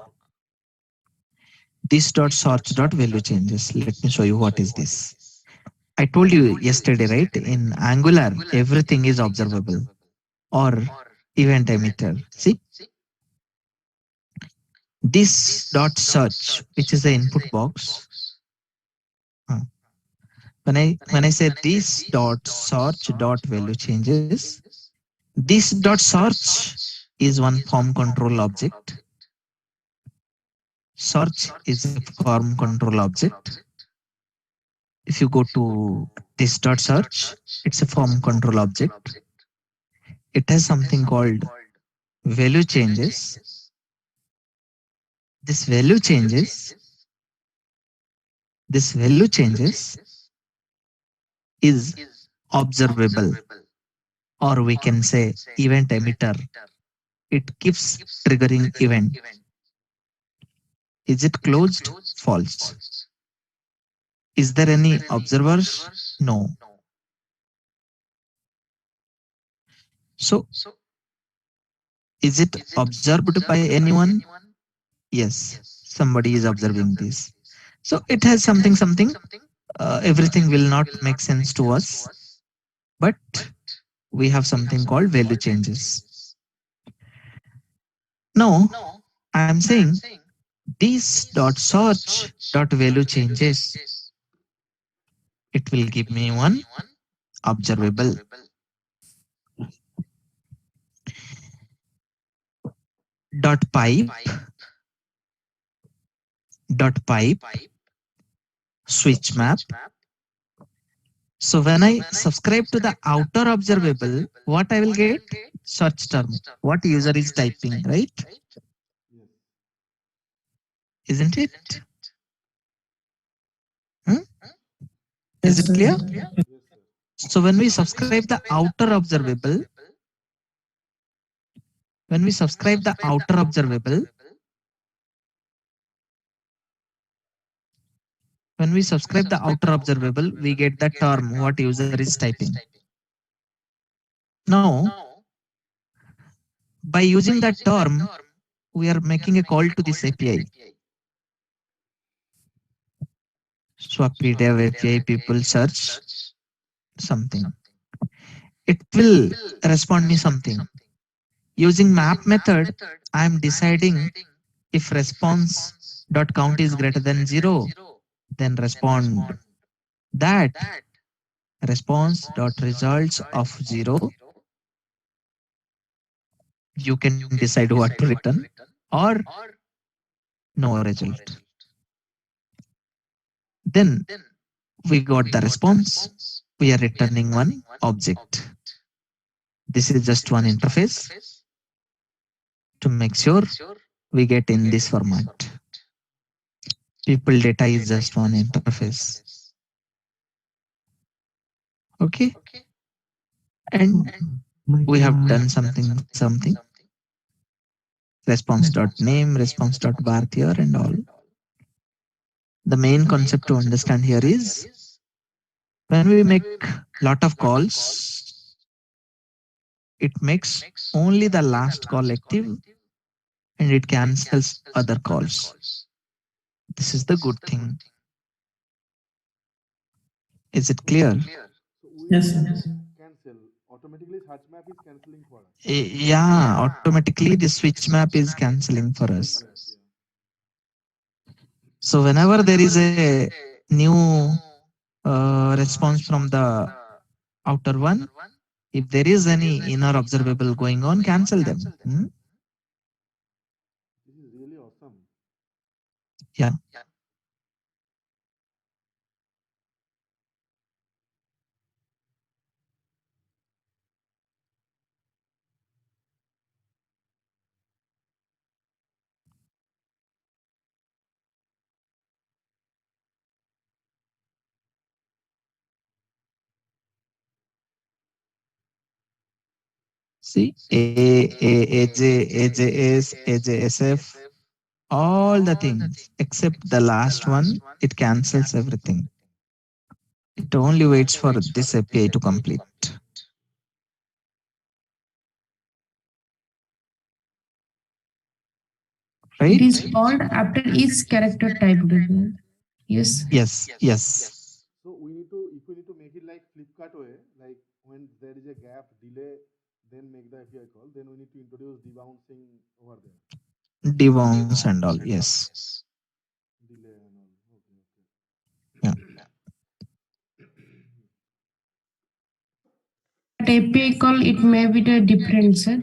this dot search dot value changes. Let me show you what is this. I told you yesterday, right? In Angular, everything is observable or event emitter. See, this dot search, which is the input box. When I say this dot search dot value changes, this dot search is one form control object. Search is a form control object. If you go to this dot search, it's a form control object. It has something called value changes. This value changes, this value changes is observable, or we can say event emitter. It keeps triggering event. Is it closed? False. Is there any observers? No. So, is it observed by anyone? Yes, somebody is observing this. So it has something. Everything will not make sense to us, but we have something called value changes. Now, I am saying this dot search dot value changes. It will give me one observable. Dot pipe switch map. So when I subscribe to the outer observable, what I will get? Search term. What user is typing, right? Yes. Isn't it? Hmm? Is Yes, it sir. clear? Yes, sir. So when we subscribe the outer observable, when we subscribe the outer observable, when we subscribe the outer observable, we get the term what user is typing. Now, by using that term, we are making a call to this API. Swap dev API people search something. It will respond me something. Using map method, I am deciding if response dot count is greater than 0, then respond that response dot results of 0. You can decide what to return or no result. Then we got the response. We are returning one object. This is just one interface to make sure we get in this format. People data is just one interface. Okay. And Like, we have done something. Response.name, response.barth here and all. The main concept to understand here is when we make lot of calls, it makes only the last call active and it cancels other calls. This is the good thing. Is it clear? So we Yes, can sir. cancel automatically. Search map is canceling for us. Yeah, automatically the switch map is canceling for Switch us. map, yeah. So whenever there is a new response from the outer one, if there is any inner observable going on, cancel them. This is really awesome. Yeah. See, AJS, AJSF, all the things except the last one, it cancels everything. It only waits for this API to complete, It right? is called after each character type. Yes. Yes, yes. So we need to, if we need to make it like Flipkart way, like when there is a gap delay, then make the API call. Then we need to introduce debouncing over there. Debounce and all, yes. Delay and all. Okay, Yeah. okay. But API call it may be the different, sir.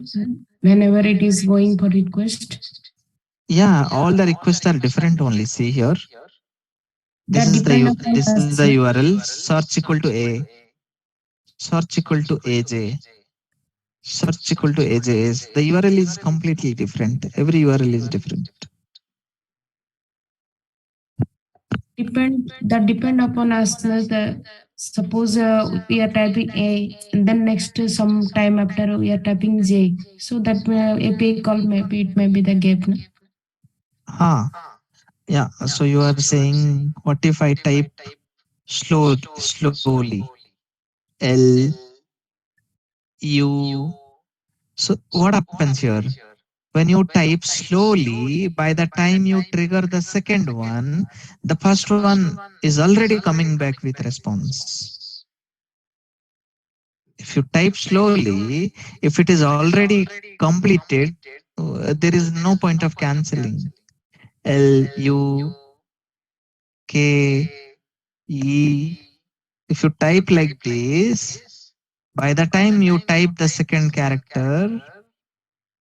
Whenever it is going for request, Yeah, all the requests are different only. See here. that depend upon This is us, the sir. URL search equal to A, search equal to AJ, search equal to AJS. The URL is completely different. Every URL is different. Depend upon us. The suppose we are typing A, and then next some time after we are typing J. So that API call maybe it may be the gap. No? Huh. Yeah. So you are saying what if I type slowly? L U. So what happens here? When you type slowly, by the time you trigger the second one, the first one is already coming back with response. If you type slowly, if it is already completed, there is no point of canceling. L U K E. If you type like this, by the time you type the second character,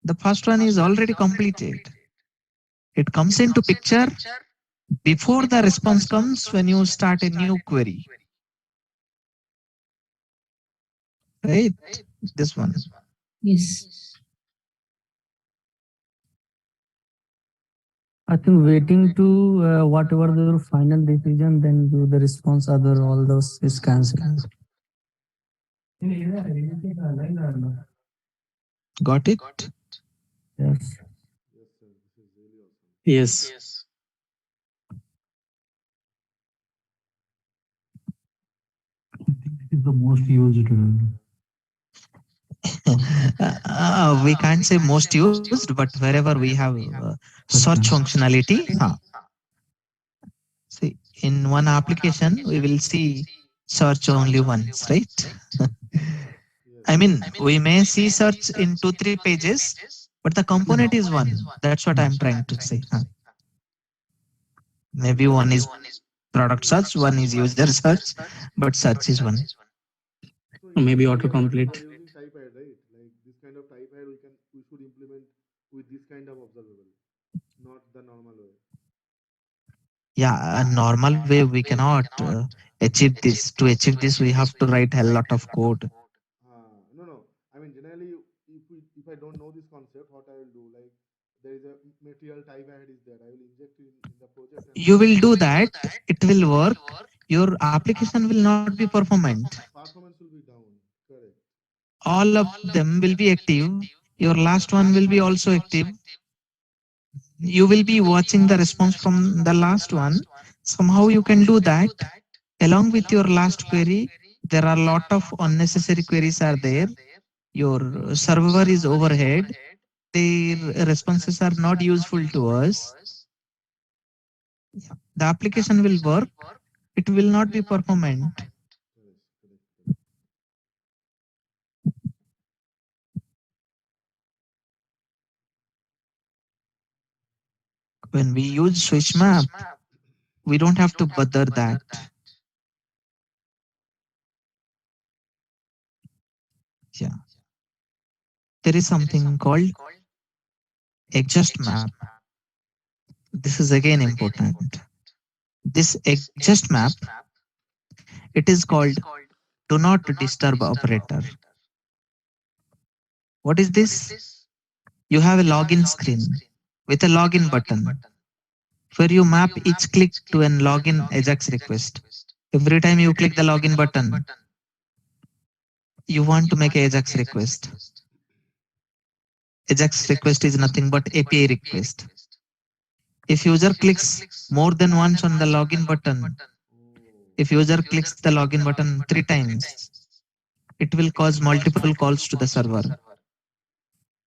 the first one is already completed. It comes into picture before the response comes when you start a new query, right? This one. Yes. I think waiting to whatever the final decision, then do the response. Other all those is cancelled. Got it? Yes. Yes, sir. This is really awesome. Yes. I think it is the most used. We can't say most used, but wherever we have search Search engine. functionality, see, in one application, we will see search only once, right? Yes. I mean, we may see search in 2, 3 pages, but the component is one. That's what I'm trying to say. Maybe one is product search, one is user search, but search is one. So Or in maybe generally we are autocomplete. using type add, right? Like this kind of type add we should implement with this kind of observable, not the normal way. Yeah, a normal way we cannot achieve this. To achieve this, we have to write a lot of code. No, no. I mean, generally, if I don't know this concept, what I will do, like there is a material type ahead is there. I will inject in the project and You then will do that, it will work. Your application will not be performant. performance will be down. Correct. All of them will be active. Your last one will be also active. You will be watching the response from the last one. Somehow you can do that. Along with your last query, there are a lot of unnecessary queries are there. Your server is overhead. Their responses are not useful to us. Yeah. The application will work, it will not be performant. Correct, correct, correct. When we use switch map, we don't have to bother that. Yeah. There is something called exhaust map. This is again important. This exhaust map, it is called do not disturb operator. What is this? You have a login screen with a login button where you map each click to an login Ajax request. Every time you click the login button, you want to make a Ajax request. Ajax request is nothing but API request. If user clicks more than once on the login button, Oh, if user clicks the login button 3 times, it will cause multiple calls to the server.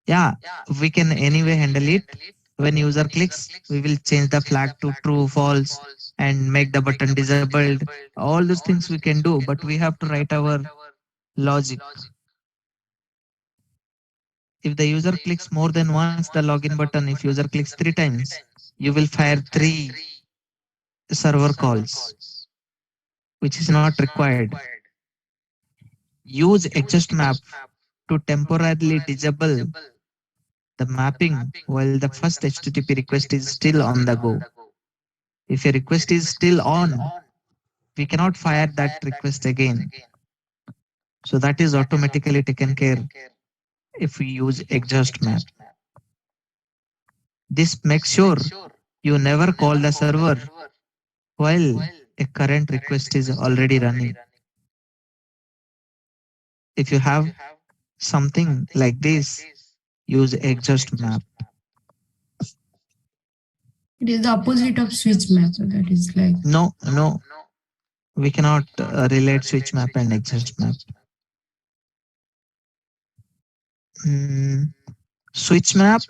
Yeah, we can anyway handle it. When user clicks, we will change the flag to true, false, and make the button disabled. All those things we can do, but we have to write our logic. If the user clicks more than once the login button, if user clicks 3 times, you will fire 3 server calls, which is not required. Use exhaust map to temporarily disable the mapping while the first HTTP request is still on the go. If a request is still on, we cannot fire that request again. So that is automatically taken care if we use exhaust map. This makes sure you never call the server while a current request is already running. If you have something like this, use exhaust map. It is the opposite of switch map. That is like No, we cannot relate switch map and exhaust map. Mm, switch map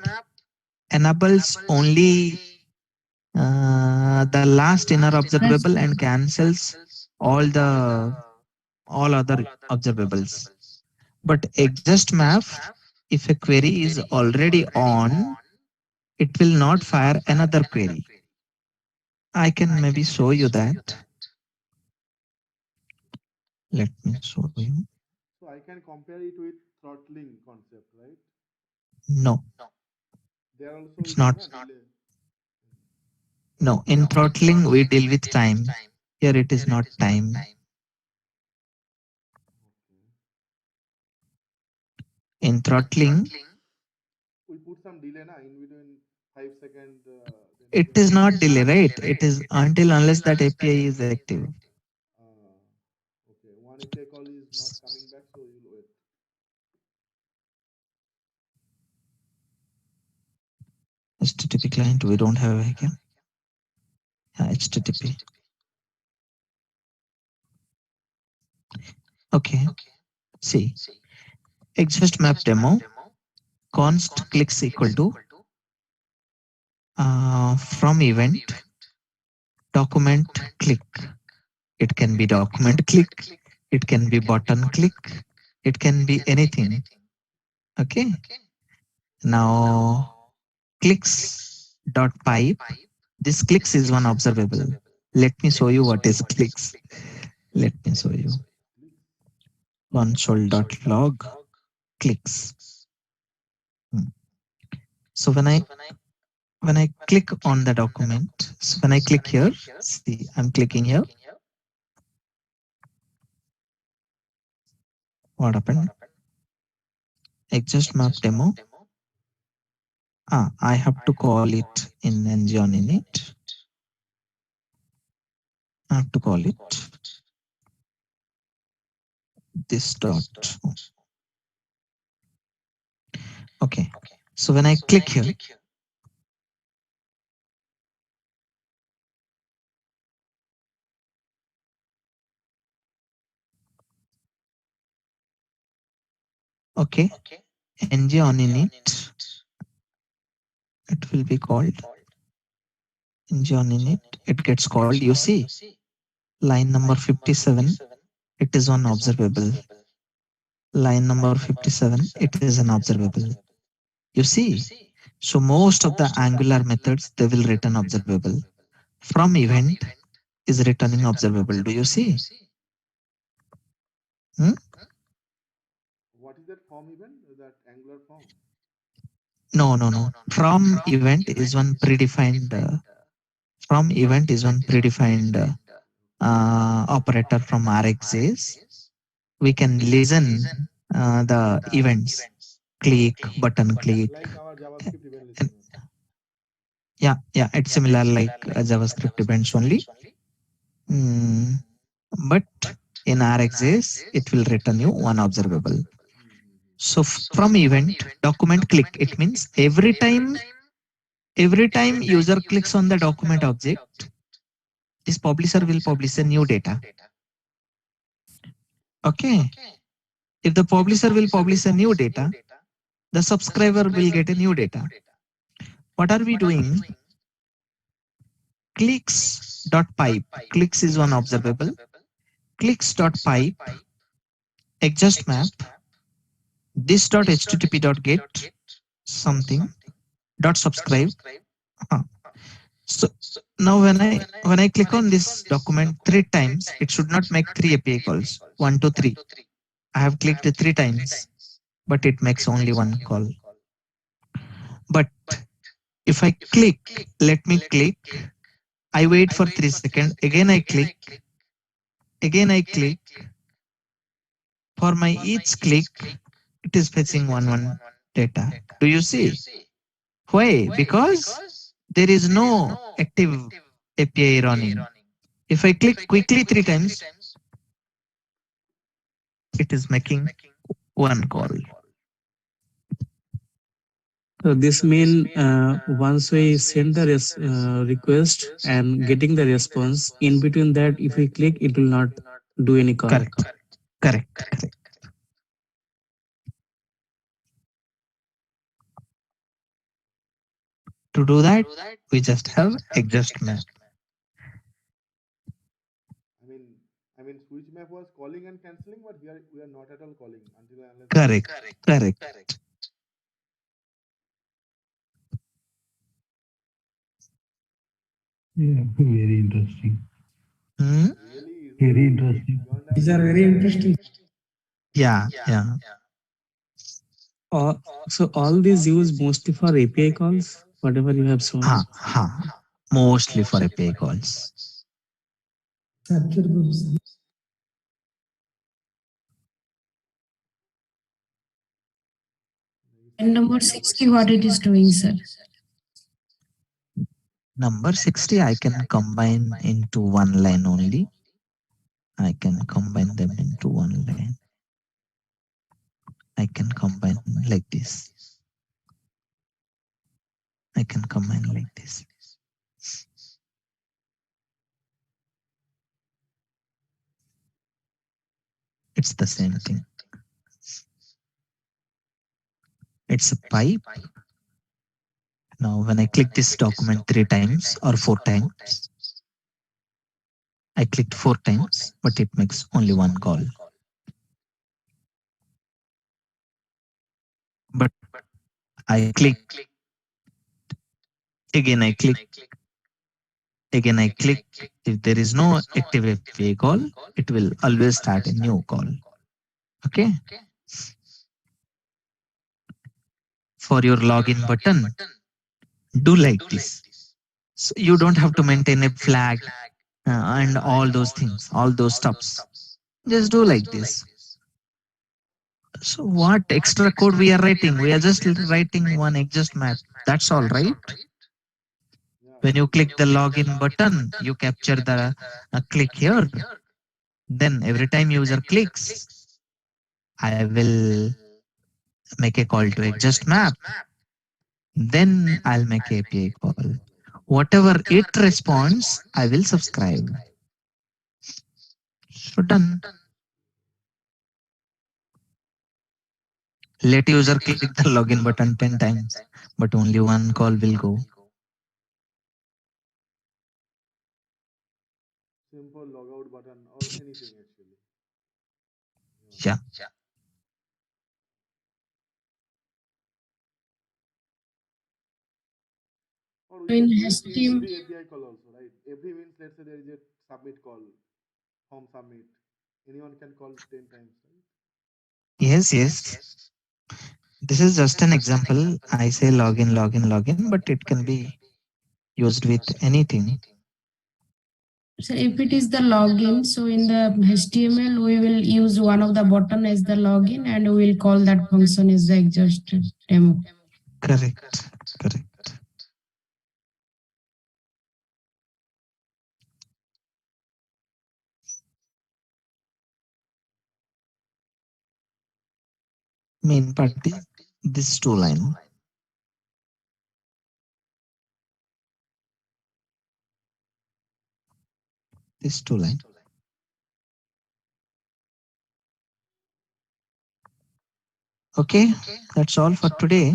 enables only the last inner that's observable and cancels all the all other observables. But exhaust map, if a query is already on, it will not fire another query. I can maybe show you that. Let me show you. so I can compare it with throttling concept, right? No, There also we it's do not. na delay. No, in throttling we deal with time. Here it is not time. Okay. In throttling, We put some delay na in between 5 second, then it again is five. not delay, right? It is until unless that API is active. Uh, okay, one API call is not coming back, so you'll wait. HTTP client, we don't have again. Yeah, HTTP. Okay, see, exhaust map demo, const clicks equal to from event document click. It can be document click, it can be button click, it can be anything. Okay, now clicks dot pipe. This clicks is one observable. Let me show you what is clicks. Let me show you. Console.log clicks. Hmm. So when I click on the document, so when I click here, see I'm clicking here. What happened? Exhaust map demo. I have to call it in ng on init. I have to call it this dot. Okay. So when I click here, okay, ng on init, it will be called join in it, it gets called. You see, line number 57, it is one observable. Line number 57, it is an observable. You see, so most of the Angular methods, they will return observable. From event is returning observable. Do you see? Hmm? What is that form event? That Angular form? No, no, no. From event is one predefined. From event is one predefined operator from rxjs. We can listen the events, click, button click. Like our JavaScript event And listener. yeah, it's similar like JavaScript events only. Mm, but in rxjs, it will return you one observable. So from event document click, it means every time user clicks on the document object, this publisher will publish a new data. Okay. If the publisher will publish a new data, the subscriber will get a new data. What are we doing? Clicks.pipe. Clicks is one observable. Clicks.pipe, exhaustmap, this.http.get something dot subscribe. Huh. So now when I click on this document three times, it should not make three API calls. 1, 2, 3. I have clicked three times, but it makes only one call. But if I click, let me click, I wait for 3 seconds, again I click. For my each click, it is fetching one data. Do you see? Why? Because there is no active API running. If I click quickly three times, it is making one call. So this mean once we send the request and getting the response, in between that, if we click, it will not do any call. Correct. Correct. To do that, we just have exhaustmap. I mean, switchmap was calling and canceling, but here we are not at all calling until and unless we Correct. Correct. Yeah, very interesting. Hmm? really is Very very interesting. beyond our These are very imagination. interesting. Yeah. All, so all these use mostly for API calls, whatever you have shown. Ha. Mostly for API calls. Capture groups. And number 60, what it is doing, sir? Number 60, I can combine into one line only. I can combine them into one line. I can combine like this. I can combine like this. It's the same thing. It's a pipe. Now, when I click this document three times or four times, I clicked four times, but it makes only one call. But I click, again I click, again I click. If there is no active API call, it will always start a new call. Okay. For your login button, do like this. So you don't have to maintain a flag and all those things, all those stuffs. Just do like this. So what extra code we are writing? We are just writing one exhaust map. That's all, right? Yeah, When you very click easy. the login button, you capture the click here. Then every time user clicks, I will make a call to exhaust map. Then I'll make API call. Whatever it responds, I will subscribe. So done. Let user click the login button 10 times, but only one call will go. simple logout button or anything actually. Yeah. Or we So in can do it in HTML, every API call also, right? Every means let's say there is a submit call, form submit. Anyone can call 10 times, right? Yes, yes. This is just an example. I say login, login, login, but it can be used with anything. so if it is the login, so in the HTML, we will use one of the button as the login and we will call that function as the exhaust demo. Correct. Correct. Main part is this two line. This two line. Okay, that's all for today.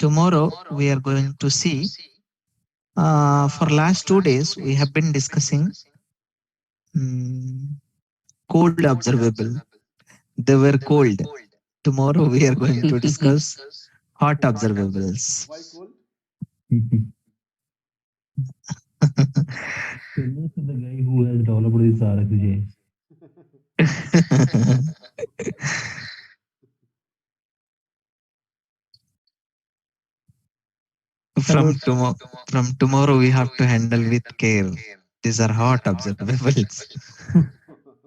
Tomorrow we are going to see. For last 2 days we have been discussing cold observable. They were cold. Tomorrow we are going to discuss hot observables. Why cold? Famous is the guy who has developed this rxjs. Hello. From tomorrow we have to handle with care. These are hot observables.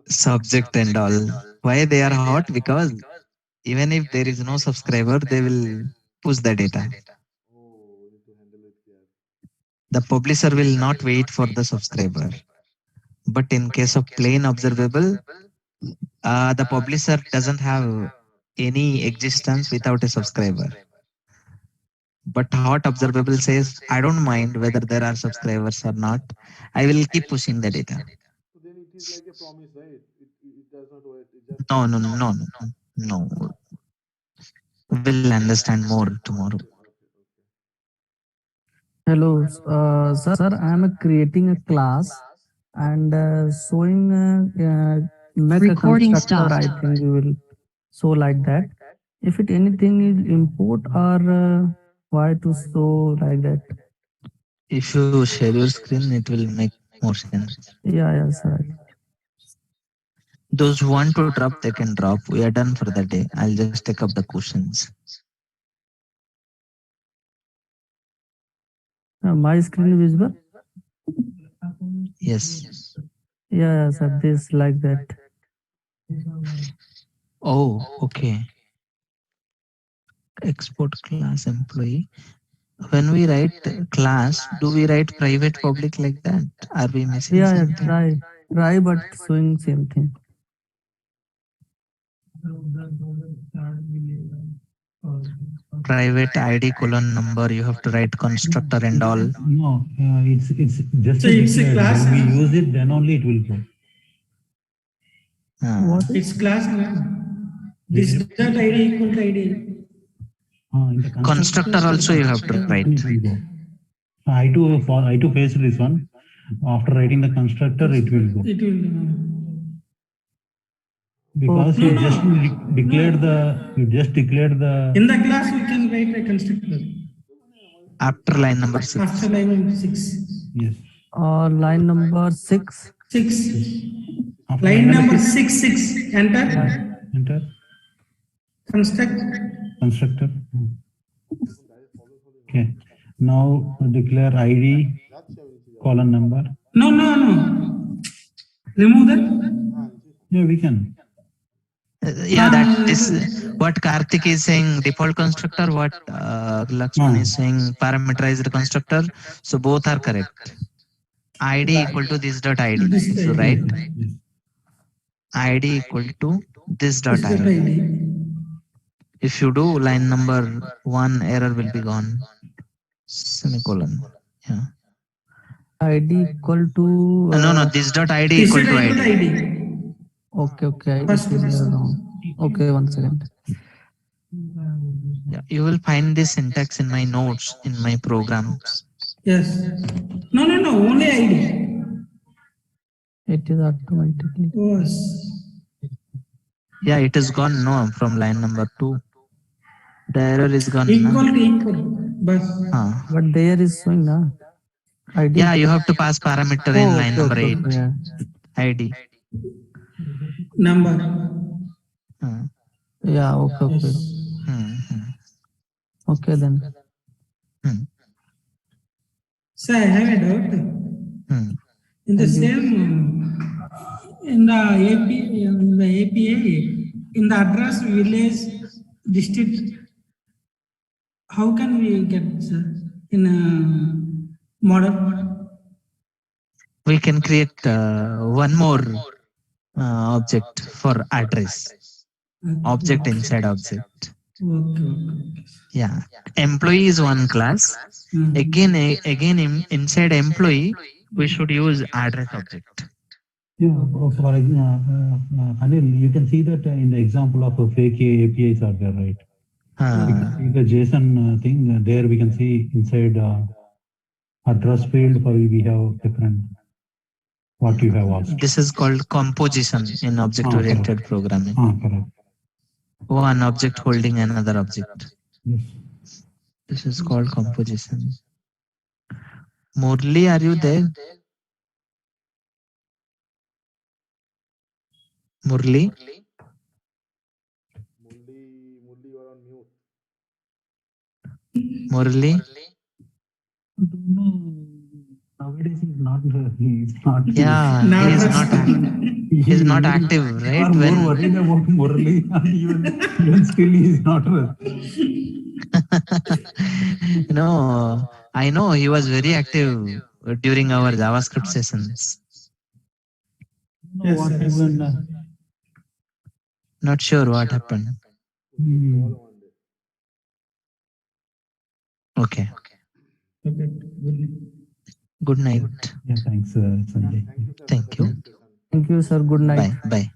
Subject and all. Why they are hot? Because even if there is no subscriber, they will push the data. Oh, we need to handle it here. The publisher will not wait for the subscriber. But in case of plain observable, the publisher doesn't have any existence without a subscriber. But hot observable says, I don't mind whether there are subscribers or not. I will keep pushing the data. So then it is like a promise, right? It does not wait. It just No, promises. no, no, no, no. We'll understand more tomorrow. Okay, okay. Hello, sir. I am creating a class and showing make a Recording constructor. stopped. I think we will show like that. If it anything is import or why to show like that? If you share your screen, it will make more sense. Yeah, sir. Those who want to drop, they can drop. We are done for the day. I'll just take up the questions. My screen visible? Yes. Yeah, sir. This like that. Oh, okay. Export class employee. When we write class, do we write private public like that? Are we missing Yeah, something? try, but showing same thing. Private ID colon number, you have to write constructor and all. No, it's just So it's a declared. class, When we huh? use it, then only it will go. What is? It's class now. This dot ID equal to ID. In the Constructor also you have to write. it will go. I too faced this one. After writing the constructor, it will go. It will. Because Okay. you just declared the. In the class, we can write a constructor. After line number 6. After line number 6. Yes. Line number 6. 6. After Line number 6, 6. Enter. Enter. Constructor. Okay. Now declare ID colon number. No. Remove that. Yeah, we can. Yeah, that is what Karthik is saying, default constructor, what Lakshman is saying, parameterized constructor. So both are correct. ID equal to this dot ID. If you write ID equal to this dot ID. If you do line number 1, error will be gone. Semicolon. Yeah. ID equal to. No, this dot ID equal to ID. Okay. First. Okay, 1 second. Yeah, you will find this syntax in my notes in my programs. Yes. No. Only ID. It is automatically. Was Yeah, it is gone no from line number 2. The error is gone. equal Na? to equal, but But there is showing na ID. Yeah, you have to pass parameter in line okay, number okay, 8. okay, yeah. ID. number. Yeah, okay, okay. Yes. Okay then. So I have a doubt. In the same, in the API, in the address, village, district, how can we get in a model? We can create one more object for address. Object inside object. Okay. Yeah. Employee is one class. Again, inside employee, we should use address object. Yeah, for Anil, you can see that in the example of fake APIs are there, right? We can see the JSON thing there. We can see inside address field for we have different what you have asked. This is called composition in object-oriented programming. Correct. One object holding another object. Yes. This is called composition. Murli, are you there? Murli? Murli, you are on mute. Murli? Nowadays he's not. Yeah, he's not active, right? You are more worried about Murli, and even still he is not. No, I know he was very active during our JavaScript sessions. Yes. Not sure what happened. Okay. Good night. Yeah, thanks, Sanjay. Thank you. Thank you, sir. Good night. Bye.